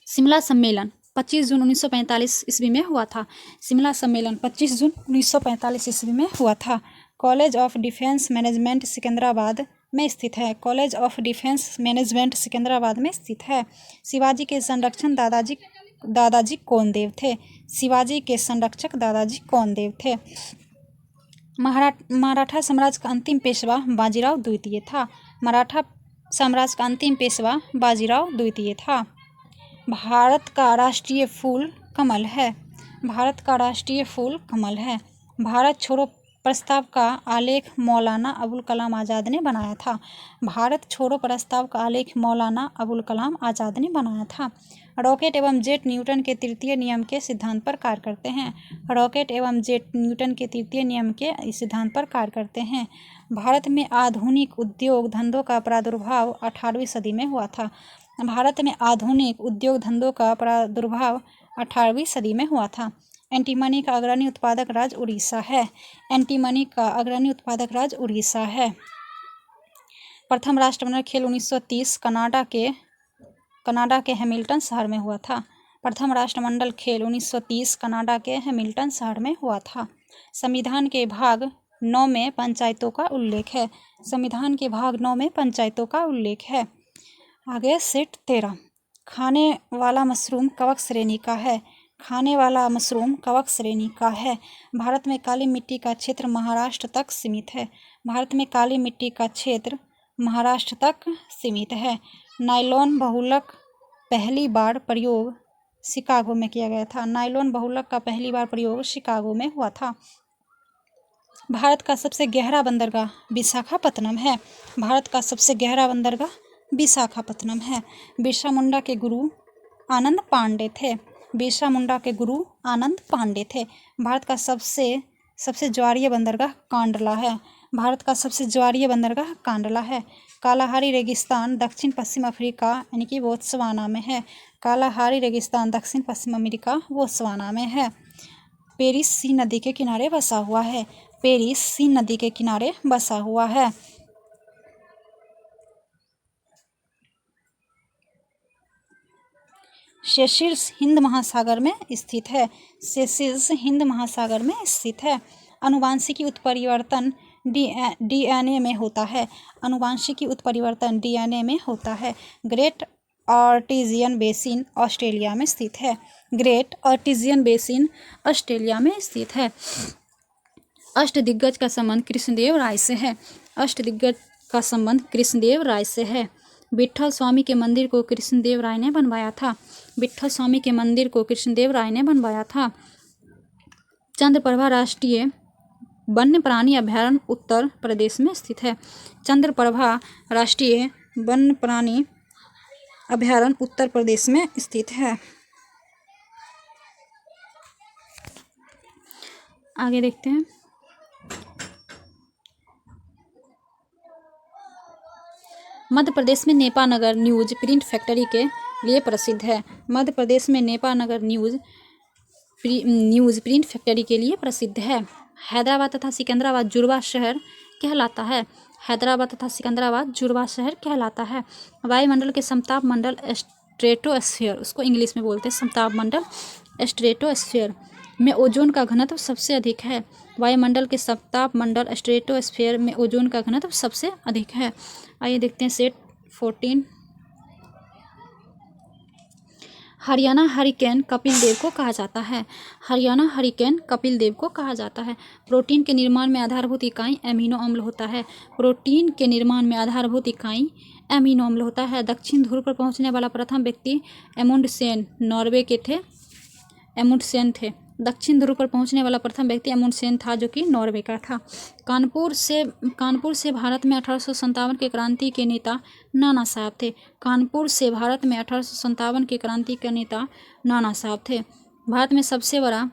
शिमला सम्मेलन 25 जून 1945 ईस्वी में हुआ था। शिमला सम्मेलन 25 जून 1945 ईस्वी में हुआ था। College of defence management Secunderabad में स्थित है। College of defence management Secunderabad में स्थित है। शिवाजी के संरक्षण दादाजी कोंडदेव थे। शिवाजी के संरक्षक दादाजी कोंडदेव थे। मराठा साम्राज्य का अंतिम पेशवा बाजीराव द्वितीय था। मराठा साम्राज्य का अंतिम पेशवा बाजीराव द्वितीय था। भारत का राष्ट्रीय फूल कमल है। भारत का राष्ट्रीय फूल कमल है। भारत छोड़ो प्रस्ताव का आलेख मौलाना अबुल कलाम आज़ाद ने बनाया था। भारत छोड़ो प्रस्ताव का आलेख मौलाना अबुल कलाम आज़ाद ने बनाया था। रॉकेट एवं जेट न्यूटन के तृतीय नियम के सिद्धांत पर कार्य करते हैं। रॉकेट एवं जेट न्यूटन के तृतीय नियम के सिद्धांत पर कार्य करते हैं। भारत में आधुनिक उद्योग धंधों का प्रादुर्भाव 18वीं सदी में हुआ था। भारत में आधुनिक उद्योग धंधों का प्रादुर्भाव 18वीं सदी में हुआ था। एंटीमनी का अग्रणी उत्पादक राज्य उड़ीसा है। एंटीमनी का अग्रणी उत्पादक राज्य उड़ीसा है। प्रथम राष्ट्रमंडल खेल 1930 कनाडा के हैमिल्टन शहर में हुआ था। प्रथम राष्ट्रमंडल खेल 1930 कनाडा के हैमिल्टन शहर में हुआ था। संविधान के भाग 9 में पंचायतों का उल्लेख है। संविधान के भाग 9 में पंचायतों का उल्लेख है। आगे सेट 13 खाने वाला मशरूम कवक श्रेणी का है। खाने वाला मशरूम कवक श्रेणी का है। भारत में काली मिट्टी का क्षेत्र महाराष्ट्र तक सीमित है। भारत में काली मिट्टी का क्षेत्र महाराष्ट्र तक सीमित है। नायलॉन बहुलक पहली बार प्रयोग शिकागो में किया गया था। नायलॉन बहुलक का पहली बार प्रयोग शिकागो में हुआ था। भारत का सबसे गहरा बंदरगाह विशाखापत्तनम है। भारत का सबसे गहरा बंदरगाह विशाखापत्तनम है। बिरसा मुंडा के गुरु आनंद पांडे थे। बिरसा मुंडा के गुरु आनंद पांडे थे। भारत का सबसे ज्वारीय बंदरगाह कांडला है। भारत का सबसे ज्वारीय बंदरगाह कांडला है। कालाहारी रेगिस्तान दक्षिण पश्चिम अफ्रीका यानी कि बोत्सवाना में है। कालाहारी रेगिस्तान दक्षिण पश्चिम अमेरिका बोत्सवाना में है। पेरिस सी नदी के किनारे बसा हुआ है। पेरिस सी नदी के किनारे बसा हुआ है। सेशेल्स हिंद महासागर में स्थित है। सेशेल्स हिंद महासागर में स्थित है। अनुवांशिकी उत्परिवर्तन डीएनए में होता है। अनुवांशिकी उत्परिवर्तन डीएनए में होता है। ग्रेट आर्टेजियन बेसिन ऑस्ट्रेलिया में स्थित है। ग्रेट आर्टेजियन बेसिन ऑस्ट्रेलिया में स्थित है। अष्टदिग्गज का संबंध कृष्णदेव राय से है। अष्टदिग्गज का संबंध कृष्णदेव राय से है। विट्ठल स्वामी के मंदिर को कृष्णदेव राय ने बनवाया था। विट्ठल स्वामी के मंदिर को कृष्णदेव राय ने बनवाया था। चंद्रप्रभा राष्ट्रीय वन्य प्राणी अभयारण्य उत्तर प्रदेश में स्थित है। चंद्रप्रभा राष्ट्रीय वन्य प्राणी अभयारण्य उत्तर प्रदेश में स्थित है। आगे देखते हैं। मध्य प्रदेश में नेपानगर न्यूज प्रिंट फैक्ट्री के लिए प्रसिद्ध है। मध्य प्रदेश में नेपानगर न्यूज प्रिंट फैक्ट्री के लिए प्रसिद्ध है। हैदराबाद तथा सिकंदराबाद जुड़वा शहर कहलाता है। हैदराबाद तथा सिकंदराबाद जुड़वा शहर कहलाता है। वायुमंडल के समताप मंडल स्ट्रेटोस्फीयर, उसको इंग्लिश में बोलते हैं समताप मंडल स्ट्रेटोस्फीयर में ओजोन का घनत्व सबसे अधिक है। वायुमंडल के समताप मंडल स्ट्रेटोस्फीयर में ओजोन का घनत्व सबसे अधिक है। आइए देखते हैं सेट 14। हरियाणा हरिकेन कपिल देव को कहा जाता है? हरियाणा हरिकेन कपिल देव को कहा जाता है। प्रोटीन के निर्माण में आधारभूत इकाई एमिनो अम्ल होता है। प्रोटीन के निर्माण में आधारभूत इकाई एमिनो अम्ल होता है। दक्षिण ध्रुव पर पहुंचने वाला प्रथम व्यक्ति एमुंडसेन नॉर्वे के थे। एमुंडसेन थे। दक्षिण ध्रुव पर पहुंचने वाला प्रथम व्यक्ति एमुंडसेन था, जो कि नॉर्वे का था। कानपुर से भारत में 1857 के क्रांति के नेता नाना साहब थे। कानपुर से भारत में 1857 के क्रांति के नेता नाना साहब थे। भारत में सबसे बड़ा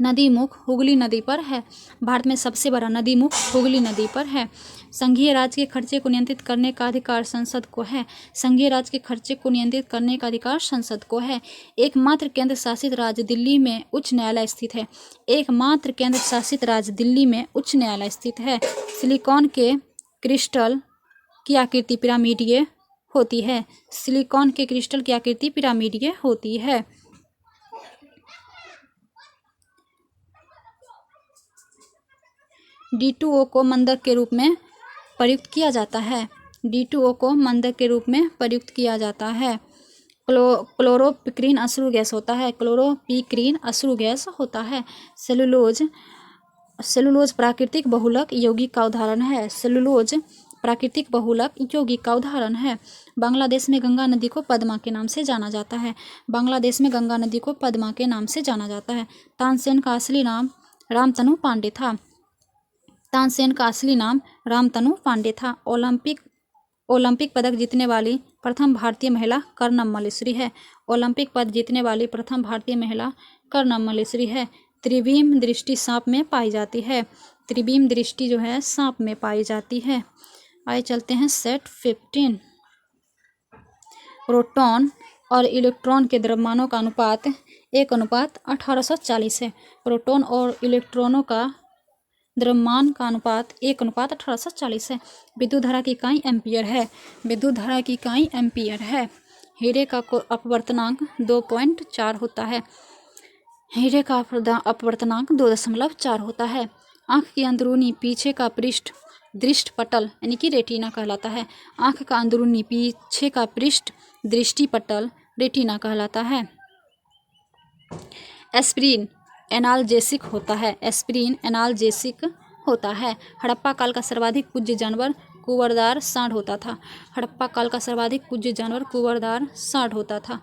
नदी मुख हुगली नदी पर है। भारत में सबसे बड़ा नदी मुख हुगली नदी पर है। संघीय राज्य के खर्चे को नियंत्रित करने का अधिकार संसद को है। संघीय राज्य के खर्चे को नियंत्रित करने का अधिकार संसद को है। एकमात्र केंद्र शासित राज्य दिल्ली में उच्च न्यायालय स्थित है। एकमात्र केंद्र शासित राज्य दिल्ली में उच्च न्यायालय स्थित है। सिलिकॉन के क्रिस्टल की आकृति पिरामिडीय होती है। सिलिकॉन के क्रिस्टल की आकृति पिरामिडीय होती है। D2O को मंदक के रूप में प्रयुक्त किया जाता है। D2O को मंदक के रूप में प्रयुक्त किया जाता है। क्लोरोपिक्रीन अश्रु गैस होता है। क्लोरोपिक्रीन अश्रु गैस होता है। सेलुलोज प्राकृतिक बहुलक यौगिक का उदाहरण है। सेलुलोज प्राकृतिक बहुलक यौगिक का उदाहरण है। बांग्लादेश में गंगा नदी को पद्मा के नाम से जाना जाता है। बांग्लादेश में गंगा नदी को पद्मा के नाम से जाना जाता है। तानसेन का असली नाम रामतनु पांडे था। तानसेन का असली नाम रामतनु पांडे था। ओलंपिक पदक जीतने वाली प्रथम भारतीय महिला कर्णम मल्लेश्वरी है। ओलंपिक पदक जीतने वाली प्रथम भारतीय महिला कर्णम मल्लेश्वरी है। त्रिविम दृष्टि सांप में पाई जाती है। त्रिविम दृष्टि जो है सांप में पाई जाती है। आइए चलते हैं सेट 15। प्रोटॉन और इलेक्ट्रॉन के द्रव्यमानों का अनुपात 1:1840 है। प्रोटॉन और इलेक्ट्रॉनों का द्रव्यमान का अनुपात 1:1840 है। विद्युत धारा की इकाई एम्पियर है। विद्युत धारा की इकाई एम्पियर है। हीरे का अपवर्तनांक 2.4 होता है। हीरे का अपवर्तनांक 2.4 होता है। आँख की अंदरूनी पीछे का पृष्ठ दृष्टि पटल यानी कि रेटिना कहलाता है। आँख का अंदरूनी पीछे का पृष्ठ दृष्टि पटल रेटिना कहलाता है। एस्पिरिन एनाल्जेसिक होता है। एस्पिरिन एनाल्जेसिक होता है। हड़प्पा काल का सर्वाधिक पूज्य जानवर कुंवरदार सांड होता था। हड़प्पा काल का सर्वाधिक पूज्य जानवर कुंवरदार सांड होता था।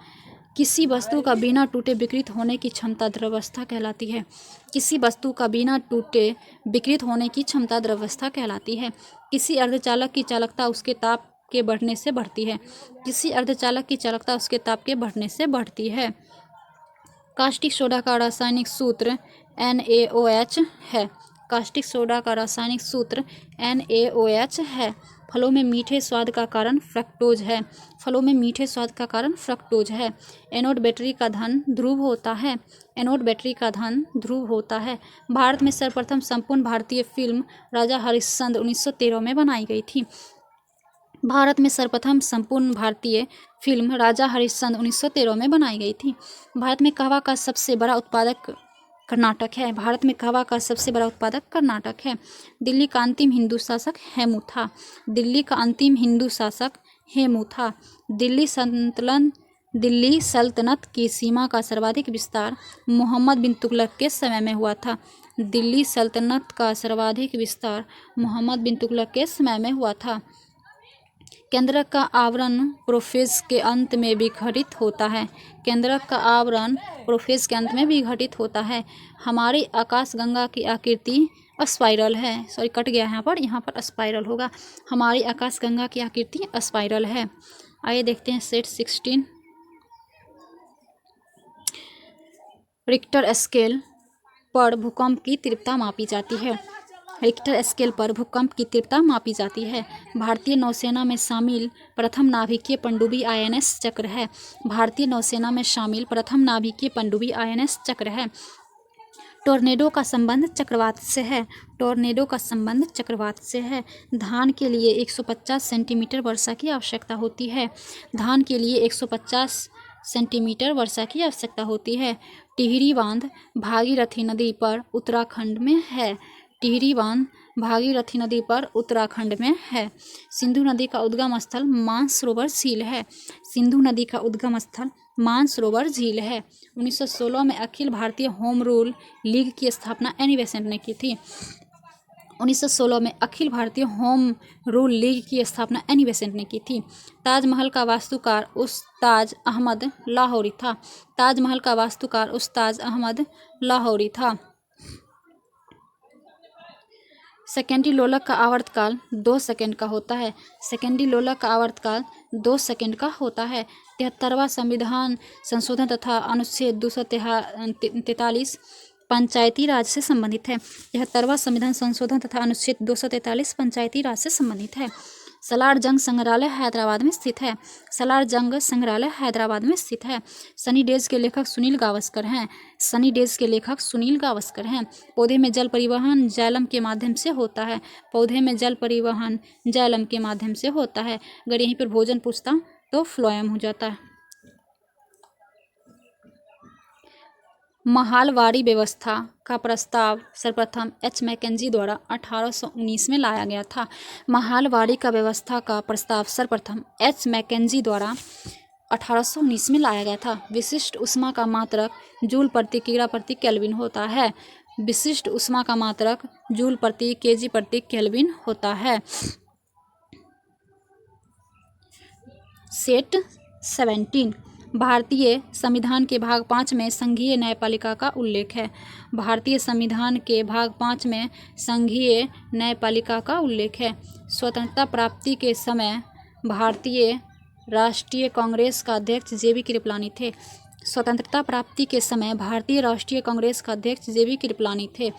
किसी वस्तु का बिना टूटे विकृत होने की क्षमता द्रव्यवस्था कहलाती है। किसी वस्तु का बिना टूटे विकृत होने की क्षमता द्रव्यवस्था कहलाती है। किसी अर्धचालक की चालकता उसके ताप के बढ़ने से बढ़ती है। किसी अर्धचालक की चालकता उसके ताप के बढ़ने से बढ़ती है। कास्टिक सोडा का रासायनिक सूत्र NaOH है। कास्टिक सोडा का रासायनिक सूत्र NaOH है। फलों में मीठे स्वाद का कारण फ्रक्टोज है। फलों में मीठे स्वाद का कारण फ्रक्टोज है। एनोड बैटरी का धन ध्रुव होता है। एनोड बैटरी का धन ध्रुव होता है। भारत में सर्वप्रथम संपूर्ण भारतीय फिल्म राजा हरिश्चंद्र 1913 में बनाई गई थी। भारत में सर्वप्रथम संपूर्ण भारतीय फिल्म राजा हरिश्चंद्र 1913 में बनाई गई थी। भारत में कहवा का सबसे बड़ा उत्पादक कर्नाटक है। भारत में कहवा का सबसे बड़ा उत्पादक कर्नाटक है। दिल्ली का अंतिम हिंदू शासक हेमू था। दिल्ली का अंतिम हिंदू शासक हेमू था। दिल्ली सल्तनत की सीमा का सर्वाधिक विस्तार मोहम्मद बिन तुगलक के समय में हुआ था। दिल्ली सल्तनत का सर्वाधिक विस्तार मोहम्मद बिन तुगलक के समय में हुआ था। केंद्रक का आवरण प्रोफेज के अंत में विघटित होता है। केंद्रक का आवरण प्रोफेज के अंत में विघटित होता है। हमारी आकाशगंगा की आकृति स्पाइरल है। सॉरी कट गया यहाँ पर स्पाइरल होगा। हमारी आकाशगंगा की आकृति स्पाइरल है। आइए देखते हैं सेट 16। रिक्टर स्केल पर भूकंप की तीव्रता मापी जाती है। रिक्टर स्केल पर भूकंप की तीव्रता मापी जाती है। भारतीय नौसेना में शामिल प्रथम नाभिकीय पनडुब्बी INS चक्र है। भारतीय नौसेना में शामिल प्रथम नाभिकीय पनडुब्बी INS चक्र है। टोर्नेडो का संबंध चक्रवात से है। टोर्नेडो का संबंध चक्रवात से है। धान के लिए 150 सेंटीमीटर वर्षा की आवश्यकता होती है। धान के लिए 150 सेंटीमीटर वर्षा की आवश्यकता होती है। टिहरी बांध भागीरथी नदी पर उत्तराखंड में है। टिहरी बांध भागीरथी नदी पर उत्तराखंड में है। सिंधु नदी का उद्गम स्थल मानसरोवर झील है। सिंधु नदी का उद्गम स्थल मानसरोवर झील है। 1916 में Akhil Bharatiya home rule league की स्थापना एनी बेसेंट ने की थी। 1916 में Akhil Bharatiya home rule league की स्थापना एनी बेसेंट ने की थी। ताजमहल का वास्तुकार उस्ताद अहमद लाहौरी था। ताजमहल का वास्तुकार उस्ताद अहमद लाहौरी था। सेकेंडरी लोलक का आवर्तकाल 2 सेकंड का होता है। सेकेंडरी लोलक का आवर्तकाल 2 सेकंड का होता है। 73वां संविधान संशोधन तथा अनुच्छेद 243 पंचायती राज से संबंधित है। 73वां संविधान संशोधन तथा अनुच्छेद 243 पंचायती राज से संबंधित है। सलार जंग संग्रहालय हैदराबाद में स्थित है। सलार जंग संग्रहालय हैदराबाद में स्थित है। सनी डेज के लेखक सुनील गावस्कर हैं। सनी डेज के लेखक सुनील गावस्कर हैं। पौधे में जल परिवहन जाइलम के माध्यम से होता है। पौधे में जल परिवहन जाइलम के माध्यम से होता है। अगर यहीं पर भोजन पूछता तो फ्लोएम हो जाता है। महालवाड़ी व्यवस्था का प्रस्ताव सर्वप्रथम एच मैकेंजी द्वारा 1819 में लाया गया था। महालवाड़ी का व्यवस्था का प्रस्ताव सर्वप्रथम एच मैकेंजी द्वारा 1819 में लाया गया था। विशिष्ट ऊष्मा का मात्रक जूल प्रति किग्रा प्रति केल्विन होता है। विशिष्ट ऊष्मा का मात्रक जूल प्रति केजी प्रति केल्विन होता है। सेट 17 भारतीय संविधान के भाग 5 में संघीय न्यायपालिका का उल्लेख है। भारतीय संविधान के भाग 5 में संघीय न्यायपालिका का उल्लेख है। स्वतंत्रता प्राप्ति के समय भारतीय राष्ट्रीय कांग्रेस का अध्यक्ष जेबी कृपलानी थे। स्वतंत्रता प्राप्ति के समय भारतीय राष्ट्रीय कांग्रेस का अध्यक्ष जेबी कृपलानी थे।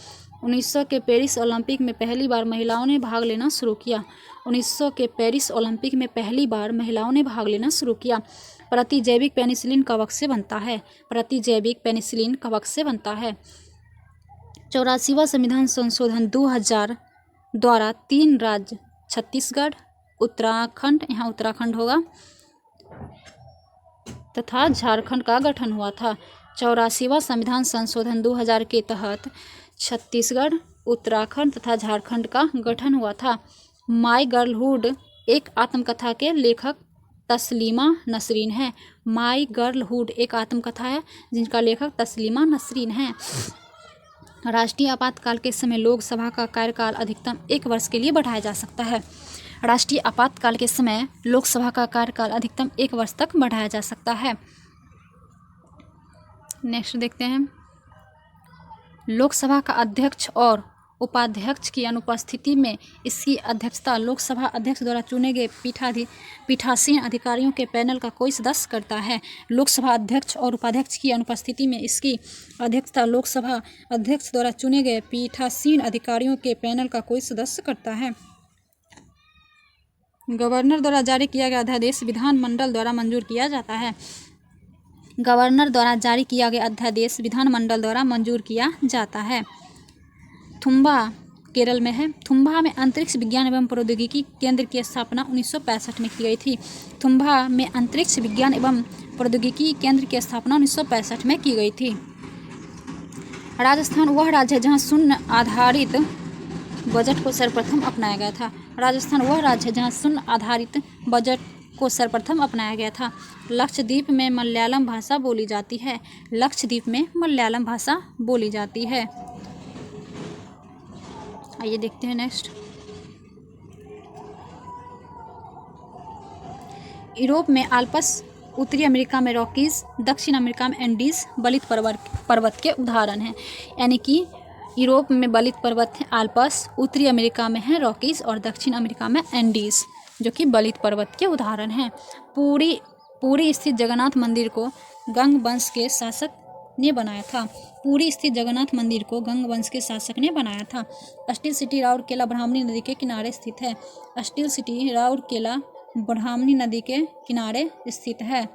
1900 के पेरिस ओलंपिक में पहली बार महिलाओं ने भाग लेना शुरू किया। 1900 के पेरिस ओलंपिक में पहली बार महिलाओं ने भाग लेना शुरू किया। प्रतिजैविक पेनिसिलिन कवक से बनता है। प्रतिजैविक पेनिसिलिन कवक से बनता है। 84वां संविधान संशोधन 2000 द्वारा 3 राज्य छत्तीसगढ़, उत्तराखंड, यहाँ उत्तराखंड होगा, तथा झारखंड का गठन हुआ था। 84वां संविधान संशोधन 2000 के तहत छत्तीसगढ़, उत्तराखंड तथा झारखंड का गठन हुआ था। माई गर्लहुड एक आत्मकथा के लेखक तस्लीमा नसरीन है। माई गर्लहुड एक आत्मकथा है जिनका लेखक तस्लीमा नसरीन है। राष्ट्रीय आपातकाल के समय लोकसभा का कार्यकाल अधिकतम 1 वर्ष के लिए बढ़ाया जा सकता है। राष्ट्रीय आपातकाल के समय लोकसभा का कार्यकाल अधिकतम 1 वर्ष तक बढ़ाया जा सकता है। नेक्स्ट देखते हैं। लोकसभा का अध्यक्ष और उपाध्यक्ष की अनुपस्थिति में इसकी अध्यक्षता लोकसभा अध्यक्ष द्वारा चुने गए पीठासीन अधिकारियों के पैनल का कोई सदस्य करता है। लोकसभा अध्यक्ष और उपाध्यक्ष की अनुपस्थिति में इसकी अध्यक्षता लोकसभा अध्यक्ष द्वारा चुने गए पीठासीन अधिकारियों के पैनल का कोई सदस्य करता है। गवर्नर द्वारा जारी किया गया अध्यादेश विधानमंडल द्वारा मंजूर किया जाता है। गवर्नर द्वारा जारी किया गया अध्यादेश विधानमंडल द्वारा मंजूर किया जाता है। थुम्बा केरल में है। थुम्बा में अंतरिक्ष विज्ञान एवं प्रौद्योगिकी केंद्र की स्थापना 1965 में की गई थी। थुम्बा में अंतरिक्ष विज्ञान एवं प्रौद्योगिकी केंद्र की स्थापना 1965 में की गई थी। राजस्थान वह राज्य है जहां शून्य आधारित बजट को सर्वप्रथम अपनाया गया था। राजस्थान वह राज्य है जहां शून्य आधारित बजट को सर्वप्रथम अपनाया गया था। लक्षद्वीप में मलयालम भाषा बोली जाती है। लक्षद्वीप में मलयालम भाषा बोली जाती है। आइए देखते हैं नेक्स्ट। यूरोप में आल्प्स, उत्तरी अमेरिका में रॉकीज, दक्षिण अमेरिका में एंडीज बलित पर्वत के उदाहरण हैं। यानी कि यूरोप में बलित पर्वत है आल्प्स, उत्तरी अमेरिका में है रॉकीज और दक्षिण अमेरिका में एंडीज जो कि बलित पर्वत के उदाहरण हैं। पुरी स्थित जगन्नाथ मंदिर को गंग वंश के शासक ने बनाया था। पुरी स्थित जगन्नाथ मंदिर को गंग वंश के शासक ने बनाया था। स्टील सिटी राउरकेला ब्राह्मणी नदी के किनारे स्थित है। स्टील सिटी राउरकेला ब्राह्मणी नदी के किनारे स्थित है।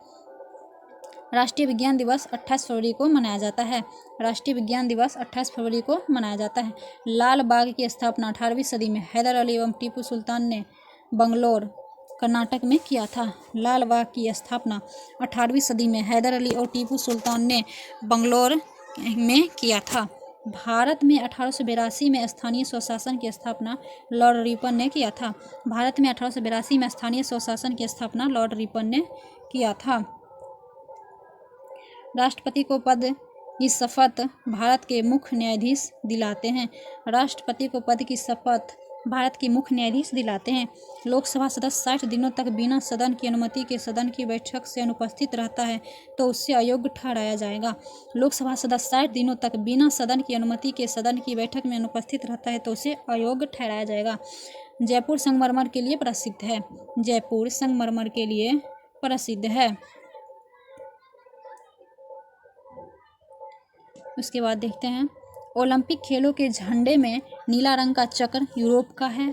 राष्ट्रीय विज्ञान दिवस 28 फरवरी को मनाया जाता है। राष्ट्रीय विज्ञान दिवस 28 फरवरी को मनाया जाता है। लाल बाग की स्थापना 18वीं सदी में हैदर अली एवं टीपू सुल्तान ने बंगलौर कर्नाटक में किया था। लाल बाग की स्थापना 18वीं सदी में हैदर अली और टीपू सुल्तान ने बंगलौर में किया था। भारत में 1882 में स्थानीय स्वशासन की स्थापना लॉर्ड रिपन ने किया था। भारत में 1882 में स्थानीय स्वशासन की स्थापना लॉर्ड रिपन ने किया था। राष्ट्रपति को पद की शपथ भारत के मुख्य न्यायाधीश दिलाते हैं। राष्ट्रपति को पद की शपथ भारत के मुख्य न्यायाधीश दिलाते हैं। लोकसभा सदस्य 60 दिनों तक बिना सदन की अनुमति के सदन की बैठक से अनुपस्थित रहता है तो उससे अयोग्य ठहराया जाएगा। लोकसभा सदस्य 60 दिनों तक बिना सदन की अनुमति के सदन की बैठक में अनुपस्थित रहता है तो उसे अयोग्य ठहराया जाएगा। जयपुर संगमरमर के लिए प्रसिद्ध है। जयपुर संगमरमर के लिए प्रसिद्ध है। उसके बाद देखते हैं, ओलंपिक खेलों के झंडे में नीला रंग का चक्र यूरोप का है,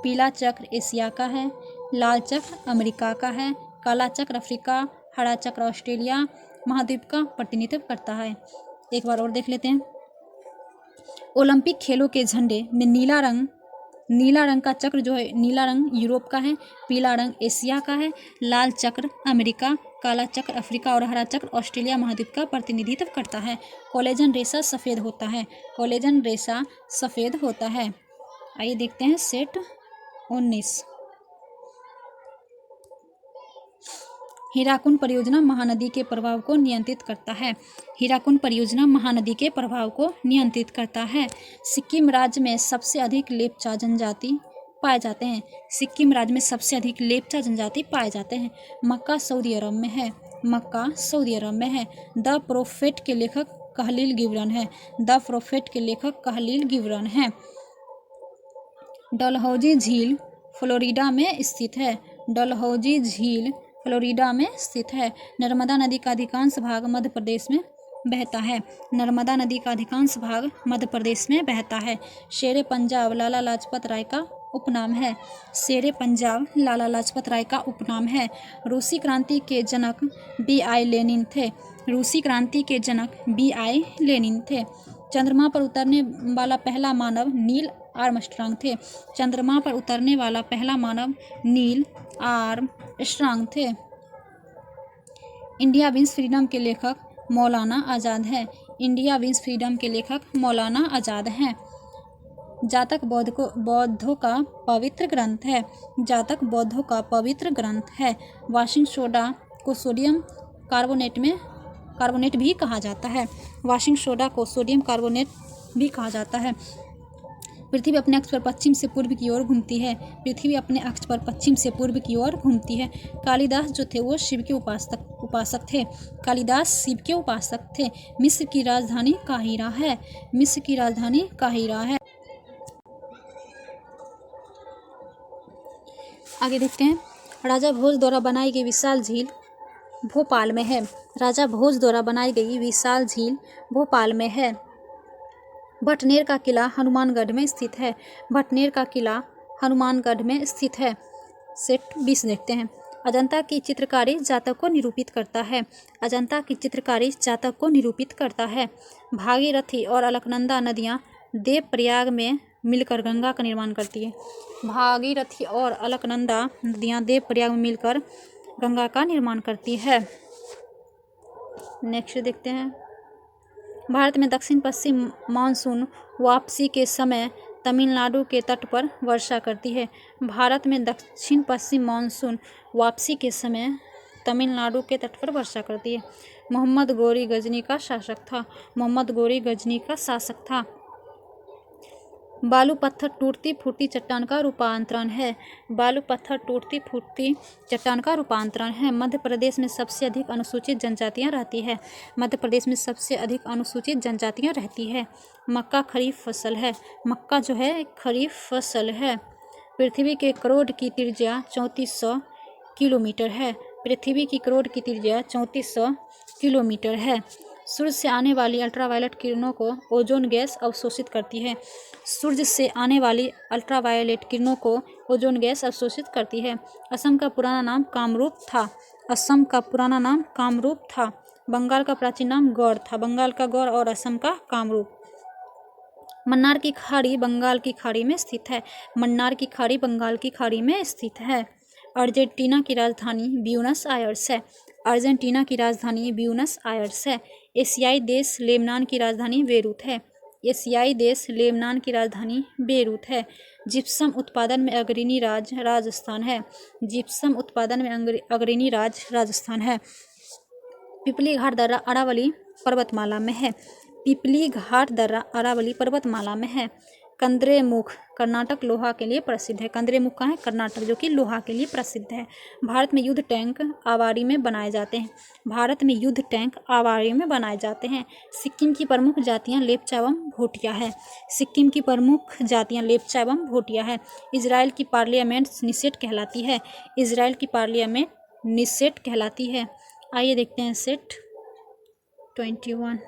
पीला चक्र एशिया का है, लाल चक्र अमेरिका का है, काला चक्र अफ्रीका, हरा चक्र ऑस्ट्रेलिया महाद्वीप का प्रतिनिधित्व करता है। एक बार और देख लेते हैं, ओलंपिक खेलों के झंडे में नीला रंग का चक्र जो है, नीला रंग यूरोप का है, पीला रंग एशिया का है, लाल चक्र अमेरिका, काला चक्र अफ्रीका और हरा चक्र ऑस्ट्रेलिया महाद्वीप का प्रतिनिधित्व करता है। कोलेजन रेशा सफ़ेद होता है। कोलेजन रेशा सफ़ेद होता है। आइए देखते हैं सेट 19। हीराकुंड परियोजना महानदी के प्रभाव को नियंत्रित करता है। हीराकुंड परियोजना महानदी के प्रभाव को नियंत्रित करता है। सिक्किम राज्य में सबसे अधिक लेप्चा जनजाति पाए जाते हैं। सिक्किम राज्य में सबसे अधिक लेप्चा जनजाति पाए जाते हैं। मक्का सऊदी अरब में है। मक्का सऊदी अरब में है। द प्रोफेट के लेखक कहलील गिब्रन है। द प्रोफेट के लेखक कहलील गिब्रन है। डलहौजी झील फ्लोरिडा में स्थित है। डलहौजी झील फ्लोरिडा में स्थित है। नर्मदा नदी का अधिकांश भाग मध्य प्रदेश में बहता है। नर्मदा नदी का अधिकांश भाग मध्य प्रदेश में बहता है। शेरे पंजाब लाला लाजपत राय का उपनाम है। शेरे पंजाब लाला लाजपत राय का उपनाम है। रूसी क्रांति के जनक B.I. लेनिन थे। रूसी क्रांति के जनक B.I. लेनिन थे। चंद्रमा पर उतरने वाला पहला मानव नील आर्मस्ट्रांग थे। चंद्रमा पर उतरने वाला पहला मानव नील आर्मस्ट्रांग थे। इंडिया विंस फ्रीडम के लेखक मौलाना आज़ाद है। इंडिया विंस फ्रीडम के लेखक मौलाना आज़ाद हैं। जातक बौद्धों का पवित्र ग्रंथ है। जातक बौद्धों का पवित्र ग्रंथ है। वाशिंग सोडा को सोडियम कार्बोनेट भी कहा जाता है। वाशिंग सोडा को सोडियम कार्बोनेट भी कहा जाता है। पृथ्वी अपने अक्ष पर पश्चिम से पूर्व की ओर घूमती है। पृथ्वी अपने अक्ष पर पश्चिम से पूर्व की ओर घूमती है। कालिदास जो थे वो शिव के उपासक थे। कालिदास शिव के उपासक थे। मिस्र की राजधानी काहिरा है। मिस्र की राजधानी काहिरा है। आगे देखते हैं, राजा भोज द्वारा बनाई गई विशाल झील भोपाल में है। राजा भोज द्वारा बनाई गई विशाल झील भोपाल में है। भटनेर का किला हनुमानगढ़ में स्थित है। भटनेर का किला हनुमानगढ़ में स्थित है। सेट 20 देखते हैं, अजंता की चित्रकारी जातक को निरूपित करता है। अजंता की चित्रकारी जातक को निरूपित करता है। भागीरथी और अलकनंदा नदियाँ देवप्रयाग में मिलकर गंगा का निर्माण करती है। भागीरथी और अलकनंदा नदियाँ देवप्रयाग में मिलकर गंगा का निर्माण करती है। नेक्स्ट देखते हैं, भारत में दक्षिण पश्चिम मानसून वापसी के समय तमिलनाडु के तट पर वर्षा करती है। भारत में दक्षिण पश्चिम मानसून वापसी के समय तमिलनाडु के तट पर वर्षा करती है। मोहम्मद गोरी गजनी का शासक था। मोहम्मद गोरी गजनी का शासक था। बालू पत्थर टूटती फूटती चट्टान का रूपांतरण है। बालू पत्थर टूटती फूटती चट्टान का रूपांतरण है। मध्य प्रदेश में सबसे अधिक अनुसूचित जनजातियां रहती है। मध्य प्रदेश में सबसे अधिक अनुसूचित जनजातियां रहती है। मक्का खरीफ फसल है। मक्का जो है खरीफ फसल है। पृथ्वी के करोड़ की त्रिज्या 3400 किलोमीटर है। पृथ्वी की करोड़ की त्रिज्या 3400 किलोमीटर है। सूर्य से आने वाली अल्ट्रावायलेट किरणों को ओजोन गैस अवशोषित करती है। सूर्य से आने वाली अल्ट्रावायलेट किरणों को ओजोन गैस अवशोषित करती है। असम का पुराना नाम कामरूप था। असम का पुराना नाम कामरूप था। बंगाल का प्राचीन नाम गौड़ था। बंगाल का गौड़ और असम का कामरूप। मन्नार की खाड़ी बंगाल की खाड़ी में स्थित है। मन्नार की खाड़ी बंगाल की खाड़ी में स्थित है। अर्जेंटीना की राजधानी ब्यूनस आयर्स है। अर्जेंटीना की राजधानी ब्यूनस आयर्स है। एशियाई देश लेबनान की राजधानी बेरूत है। एशियाई देश लेबनान की राजधानी बेरूत है। जिप्सम उत्पादन में अग्रणी राज्य राजस्थान है। जिप्सम उत्पादन में अग्रणी राज्य राजस्थान है। पिपली घाट दर्रा अरावली पर्वतमाला में है। पिपली घाट दर्रा अरावली पर्वतमाला में है। कंद्रेमुख कर्नाटक लोहा के लिए प्रसिद्ध है। कंद्रेमुख कहाँ है? कर्नाटक, जो कि लोहा के लिए प्रसिद्ध है। भारत में युद्ध टैंक आवारी में बनाए जाते हैं। भारत में युद्ध टैंक आवारी में बनाए जाते हैं। सिक्किम की प्रमुख जातियाँ लेप्चा एवं भोटिया है। सिक्किम की प्रमुख जातियाँ लेप्चा एवं भोटिया है। इजराइल की पार्लियामेंट निसेट कहलाती है। इजराइल की पार्लियामेंट निसेट कहलाती है। आइए देखते हैं सेट 21।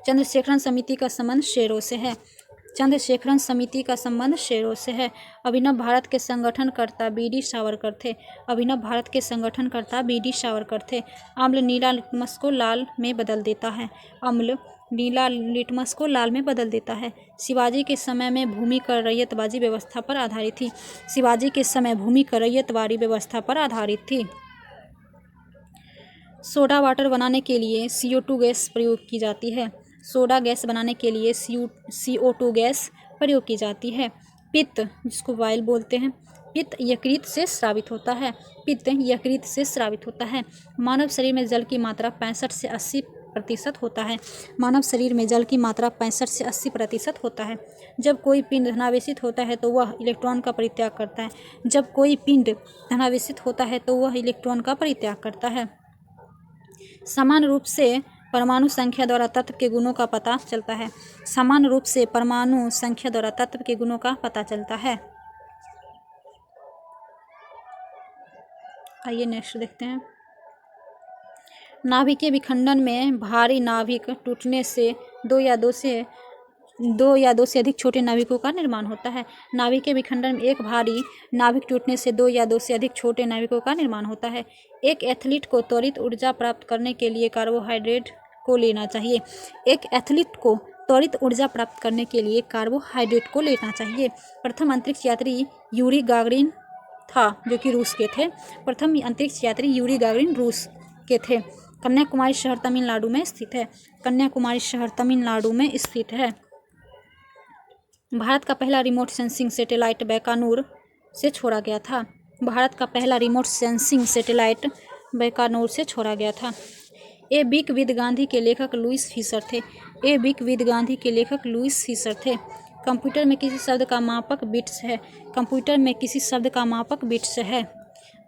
चंद्रशेखरन समिति का संबंध शेरों से है। चंद्रशेखरन समिति का संबंध शेरों से है। अभिनव भारत के संगठनकर्ता बी.डी. सावरकर थे। अभिनव भारत के संगठनकर्ता बी.डी. सावरकर थे। अम्ल नीला लिटमस को लाल में बदल देता है। अम्ल नीला लिटमस को लाल में बदल देता है। शिवाजी के समय में भूमि कर रैयतवाजी व्यवस्था पर आधारित थी। शिवाजी के समय भूमि कर रैयतवाड़ी व्यवस्था पर आधारित थी। सोडा वाटर बनाने के लिए CO2 गैस प्रयोग की जाती है। सोडा गैस बनाने के लिए CO2 गैस प्रयोग की जाती है। पित्त, जिसको वाइल बोलते हैं, पित्त यकृत से स्रावित होता है। पित्त यकृत से स्रावित होता है। मानव शरीर में जल की मात्रा 65 से 80% होता है। मानव शरीर में जल की मात्रा 65 से 80% होता है। जब कोई पिंड धनावेशित होता है तो वह इलेक्ट्रॉन का परित्याग करता है। जब कोई पिंड धनावेशित होता है तो वह इलेक्ट्रॉन का परित्याग करता है। समान रूप से परमाणु संख्या द्वारा तत्व के गुणों का पता चलता है। समान रूप से परमाणु संख्या द्वारा तत्व के गुणों का पता चलता है। आइए नेक्स्ट देखते हैं। नाभिकीय विखंडन में भारी नाभिक टूटने से दो या दो से अधिक छोटे नाभिकों का निर्माण होता है। नाभिकीय विखंडन में एक भारी नाभिक टूटने से 2 या 2 से अधिक छोटे नाभिकों का निर्माण होता है। एक एथलीट को त्वरित ऊर्जा प्राप्त करने के लिए कार्बोहाइड्रेट को लेना चाहिए। एक एथलीट को त्वरित ऊर्जा प्राप्त करने के लिए कार्बोहाइड्रेट को लेना चाहिए। प्रथम अंतरिक्ष यात्री यूरी गागरिन था, जो कि रूस के थे। प्रथम अंतरिक्ष यात्री यूरी गागरिन रूस के थे। कन्याकुमारी शहर तमिलनाडु में स्थित है। कन्याकुमारी शहर तमिलनाडु में स्थित है। भारत का पहला रिमोट सेंसिंग सैटेलाइट बैकानूर से छोड़ा गया था। भारत का पहला रिमोट सेंसिंग सैटेलाइट बैकानूर से छोड़ा गया था। ए बिग विद गांधी के लेखक लुईस फिशर थे। ए बिग विद गांधी के लेखक लुईस फिशर थे। कंप्यूटर में किसी शब्द का मापक बिट्स है। कंप्यूटर में किसी शब्द का मापक बिट्स है।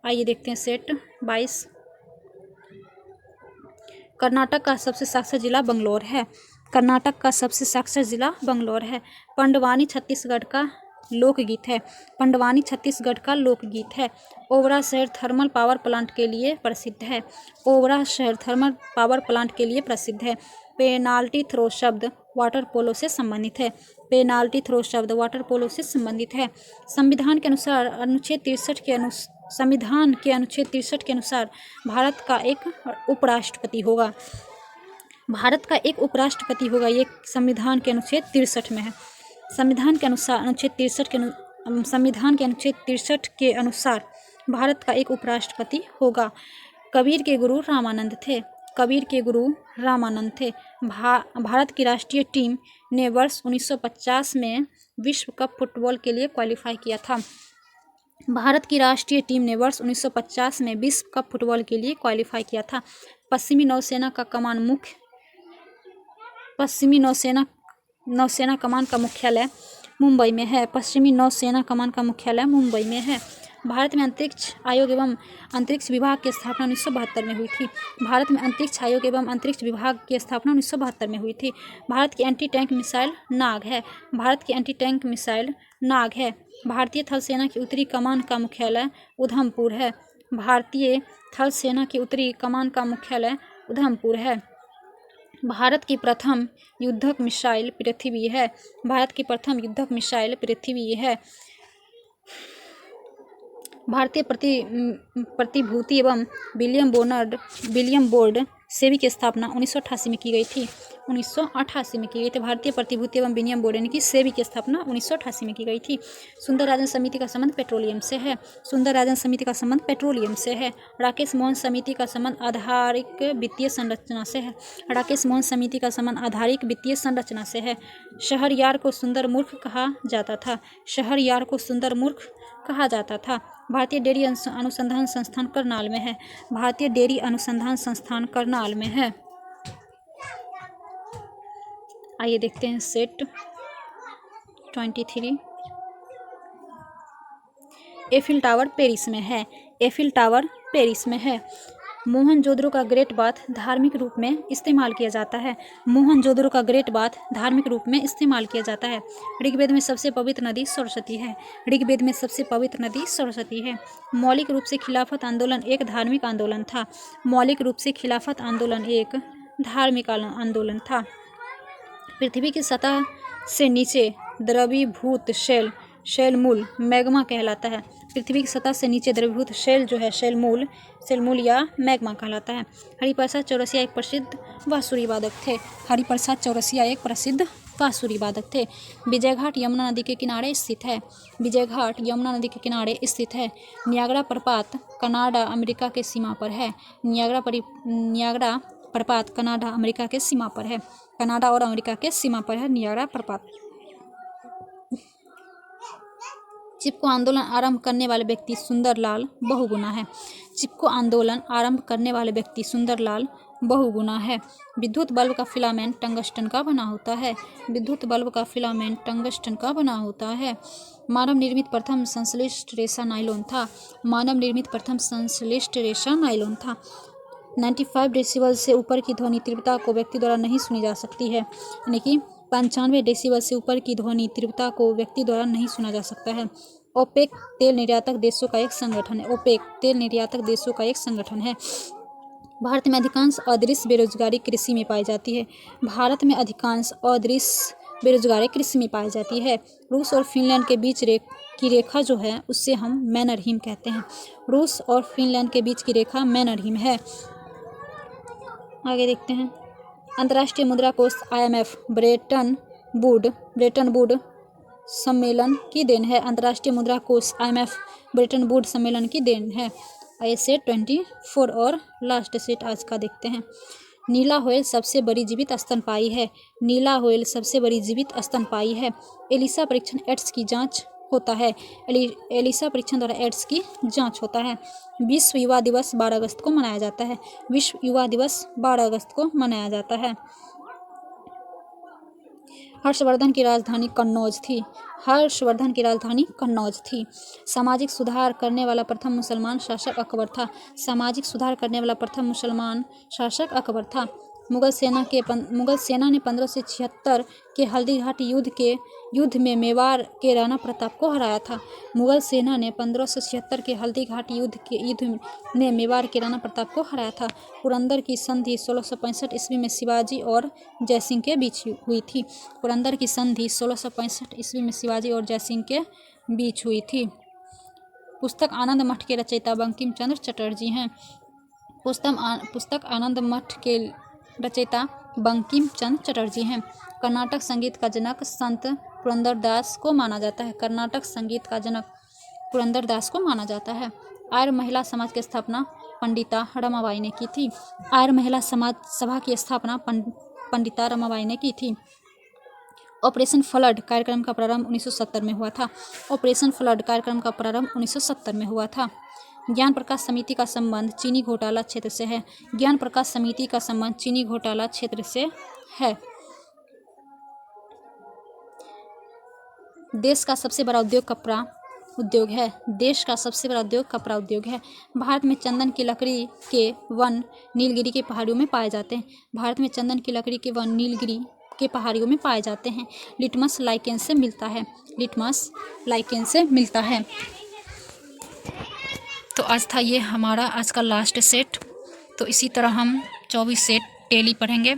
आइए देखते हैं सेट 22। कर्नाटक का सबसे साक्षर जिला बंगलौर है। कर्नाटक का सबसे साक्षर जिला बंगलौर है। पंडवानी छत्तीसगढ़ का लोकगीत है। पंडवानी छत्तीसगढ़ का लोकगीत है। ओबरा शहर थर्मल पावर प्लांट के लिए प्रसिद्ध है। ओबरा शहर थर्मल पावर प्लांट के लिए प्रसिद्ध है। पेनाल्टी थ्रो शब्द वाटर पोलो से संबंधित है। पेनाल्टी थ्रो शब्द वाटर पोलो से संबंधित है। संविधान के अनुसार संविधान के अनुच्छेद 63 के अनुसार भारत का एक उपराष्ट्रपति होगा। भारत का एक उपराष्ट्रपति होगा। ये संविधान के अनुच्छेद 63 में है। संविधान के अनुसार संविधान के अनुच्छेद 63 के अनुसार भारत का एक उपराष्ट्रपति होगा। कबीर के गुरु रामानंद थे। कबीर के गुरु रामानंद थे। भारत की राष्ट्रीय टीम ने वर्ष 1950 में विश्व कप फुटबॉल के लिए क्वालिफाई किया था। भारत की राष्ट्रीय टीम ने वर्ष 1950 में विश्व कप फुटबॉल के लिए क्वालिफाई किया था। पश्चिमी नौसेना कमान का मुख्यालय मुंबई में है। पश्चिमी नौसेना कमान का मुख्यालय मुंबई में है। भारत में अंतरिक्ष आयोग एवं अंतरिक्ष विभाग की स्थापना 1972 में हुई थी। भारत में अंतरिक्ष आयोग एवं अंतरिक्ष विभाग की स्थापना 1972 में हुई थी। भारत की एंटी टैंक मिसाइल नाग है। भारत की एंटी टैंक मिसाइल नाग है। भारतीय थल सेना की उत्तरी कमान का मुख्यालय उधमपुर है। भारतीय थल सेना की उत्तरी कमान का मुख्यालय उधमपुर है। भारत की प्रथम युद्धक मिसाइल पृथ्वी है। भारत की प्रथम युद्धक मिसाइल पृथ्वी है। भारतीय प्रतिभूति एवं विलियम बोर्ड सेबी की स्थापना 1988 में की गई थी। 1988 में की गई थी। भारतीय प्रतिभूति एवं विनिमय बोर्ड यानी कि सेबी की स्थापना 1988 में की गई थी। सुंदर राजन समिति का संबंध पेट्रोलियम से है। सुंदर राजन समिति का संबंध पेट्रोलियम से है। राकेश मोहन समिति का संबंध आधारिक वित्तीय संरचना से है। राकेश मोहन समिति का संबंध आधारिक वित्तीय संरचना से है। शहरयार को सुंदर मूर्ख कहा जाता था। शहरयार को सुंदर मूर्ख कहा जाता था। भारतीय डेयरी अनुसंधान संस्थान करनाल में है। भारतीय डेयरी अनुसंधान संस्थान करनाल में है। आइए देखते हैं सेट 23। एफिल टावर पेरिस में है। एफिल टावर पेरिस में है। मोहनजोदड़ो का ग्रेट बाथ धार्मिक रूप में इस्तेमाल किया जाता है। मोहनजोदड़ो का ग्रेट बाथ धार्मिक रूप में इस्तेमाल किया जाता है। ऋग्वेद में सबसे पवित्र नदी सरस्वती है। ऋग्वेद में सबसे पवित्र नदी सरस्वती है। मौलिक रूप से खिलाफत आंदोलन एक धार्मिक आंदोलन था। मौलिक रूप से खिलाफत आंदोलन एक धार्मिक आंदोलन था। पृथ्वी की सतह से नीचे द्रवीभूत शैलमूल मैग्मा कहलाता है। पृथ्वी की सतह से नीचे द्रवीभूत शैल जो है शैलमूल या मैग्मा कहलाता है। हरिप्रसाद चौरसिया एक प्रसिद्ध बांसुरी वादक थे। हरिप्रसाद चौरसिया एक प्रसिद्ध बांसुरी वादक थे। विजयघाट यमुना नदी के किनारे स्थित है। विजयघाट यमुना नदी के किनारे स्थित है। नियाग्रा प्रपात कनाडा अमेरिका के सीमा पर है। नियाग्रा प्रपात कनाडा अमेरिका के सीमा पर है। कनाडा और अमेरिका के सीमा पर है नियाग्रा प्रपात। चिपको आंदोलन आरंभ करने वाले व्यक्ति सुंदरलाल बहुगुणा है। चिपको आंदोलन आरंभ करने वाले व्यक्ति सुंदरलाल बहुगुणा है। विद्युत बल्ब का फिलामेंट टंगस्टन का बना होता है। विद्युत बल्ब का फिलामेंट टंगस्टन का बना होता है। मानव निर्मित प्रथम संश्लिष्ट रेशा नायलॉन था। मानव निर्मित प्रथम संश्लिष्ट रेशा नायलॉन था। 95 डेसिबल से ऊपर की ध्वनि तीव्रता को व्यक्ति द्वारा नहीं सुनी जा सकती है। यानी कि 95 डेसिबल से ऊपर की ध्वनि तीव्रता को व्यक्ति द्वारा नहीं सुना जा सकता है। ओपेक तेल निर्यातक देशों का एक संगठन है। ओपेक तेल निर्यातक देशों का एक संगठन है। भारत में अधिकांश अदृश्य बेरोजगारी कृषि में पाई जाती है। भारत में अधिकांश अदृश्य बेरोजगारी कृषि में पाई जाती है। रूस और फिनलैंड के बीच की रेखा जो है उससे हम मैनरहीम कहते हैं। रूस और फिनलैंड के बीच की रेखा मैनरहीम है। आगे देखते हैं। अंतर्राष्ट्रीय मुद्रा कोष IMF ब्रेटन वुड सम्मेलन की देन है। अंतर्राष्ट्रीय मुद्रा कोष IMF ब्रेटन वुड सम्मेलन की देन है। आइए सेट 24 और लास्ट सेट आज का देखते हैं। नीला व्हेल सबसे बड़ी जीवित स्तनपायी है। नीला व्हेल सबसे बड़ी जीवित स्तनपायी है। एलिसा परीक्षण एड्स की जांच होता है। एलिसा परीक्षण द्वारा एड्स की जांच होता है। विश्व युवा दिवस 12 अगस्त को मनाया जाता है। विश्व युवा दिवस 12 अगस्त को मनाया जाता है। हर्षवर्धन की राजधानी कन्नौज थी। हर्षवर्धन की राजधानी कन्नौज थी। सामाजिक सुधार करने वाला प्रथम मुसलमान शासक अकबर था। सामाजिक सुधार करने वाला प्रथम मुसलमान शासक अकबर था। मुगल सेना ने 1576 के हल्दीघाटी युद्ध में मेवाड़ के राणा प्रताप को हराया था। मुगल सेना ने 1576 के हल्दीघाटी युद्ध में मेवाड़ के राणा प्रताप को हराया था। पुरंदर की संधि 1665 ईस्वी में शिवाजी और जयसिंह के बीच हुई थी। पुरंदर की संधि 1665 ईस्वी में शिवाजी और जयसिंह के बीच हुई थी। पुस्तक आनंद मठ के रचयिता बंकिम चंद्र चटर्जी हैं। पुस्तक आनंद मठ के रचयिता बंकिम चंद्र चटर्जी हैं। कर्नाटक संगीत का जनक संत पुरंदरदास को माना जाता है। कर्नाटक संगीत का जनक पुरंदरदास को माना जाता है। आर्य महिला समाज की स्थापना पंडिता रमाबाई ने की थी। आर्य महिला समाज सभा की स्थापना पंडिता रमाबाई ने की थी। ऑपरेशन फ्लड कार्यक्रम का प्रारंभ 1970 में हुआ था। ऑपरेशन फ्लड कार्यक्रम का प्रारंभ 1970 में हुआ था। ज्ञान प्रकाश समिति का संबंध चीनी घोटाला क्षेत्र से है। ज्ञान प्रकाश समिति का संबंध चीनी घोटाला क्षेत्र से है। देश का सबसे बड़ा उद्योग कपड़ा उद्योग है। देश का सबसे बड़ा उद्योग कपड़ा उद्योग है। भारत में चंदन की लकड़ी के वन नीलगिरी के पहाड़ियों में पाए जाते हैं। भारत में चंदन की लकड़ी के वन नीलगिरी के पहाड़ियों में पाए जाते हैं। लिटमस लाइकेन से मिलता है। लिटमस लाइकेन से मिलता है। तो आज था ये हमारा आज का लास्ट सेट। तो इसी तरह हम 24 सेट डेली पढ़ेंगे।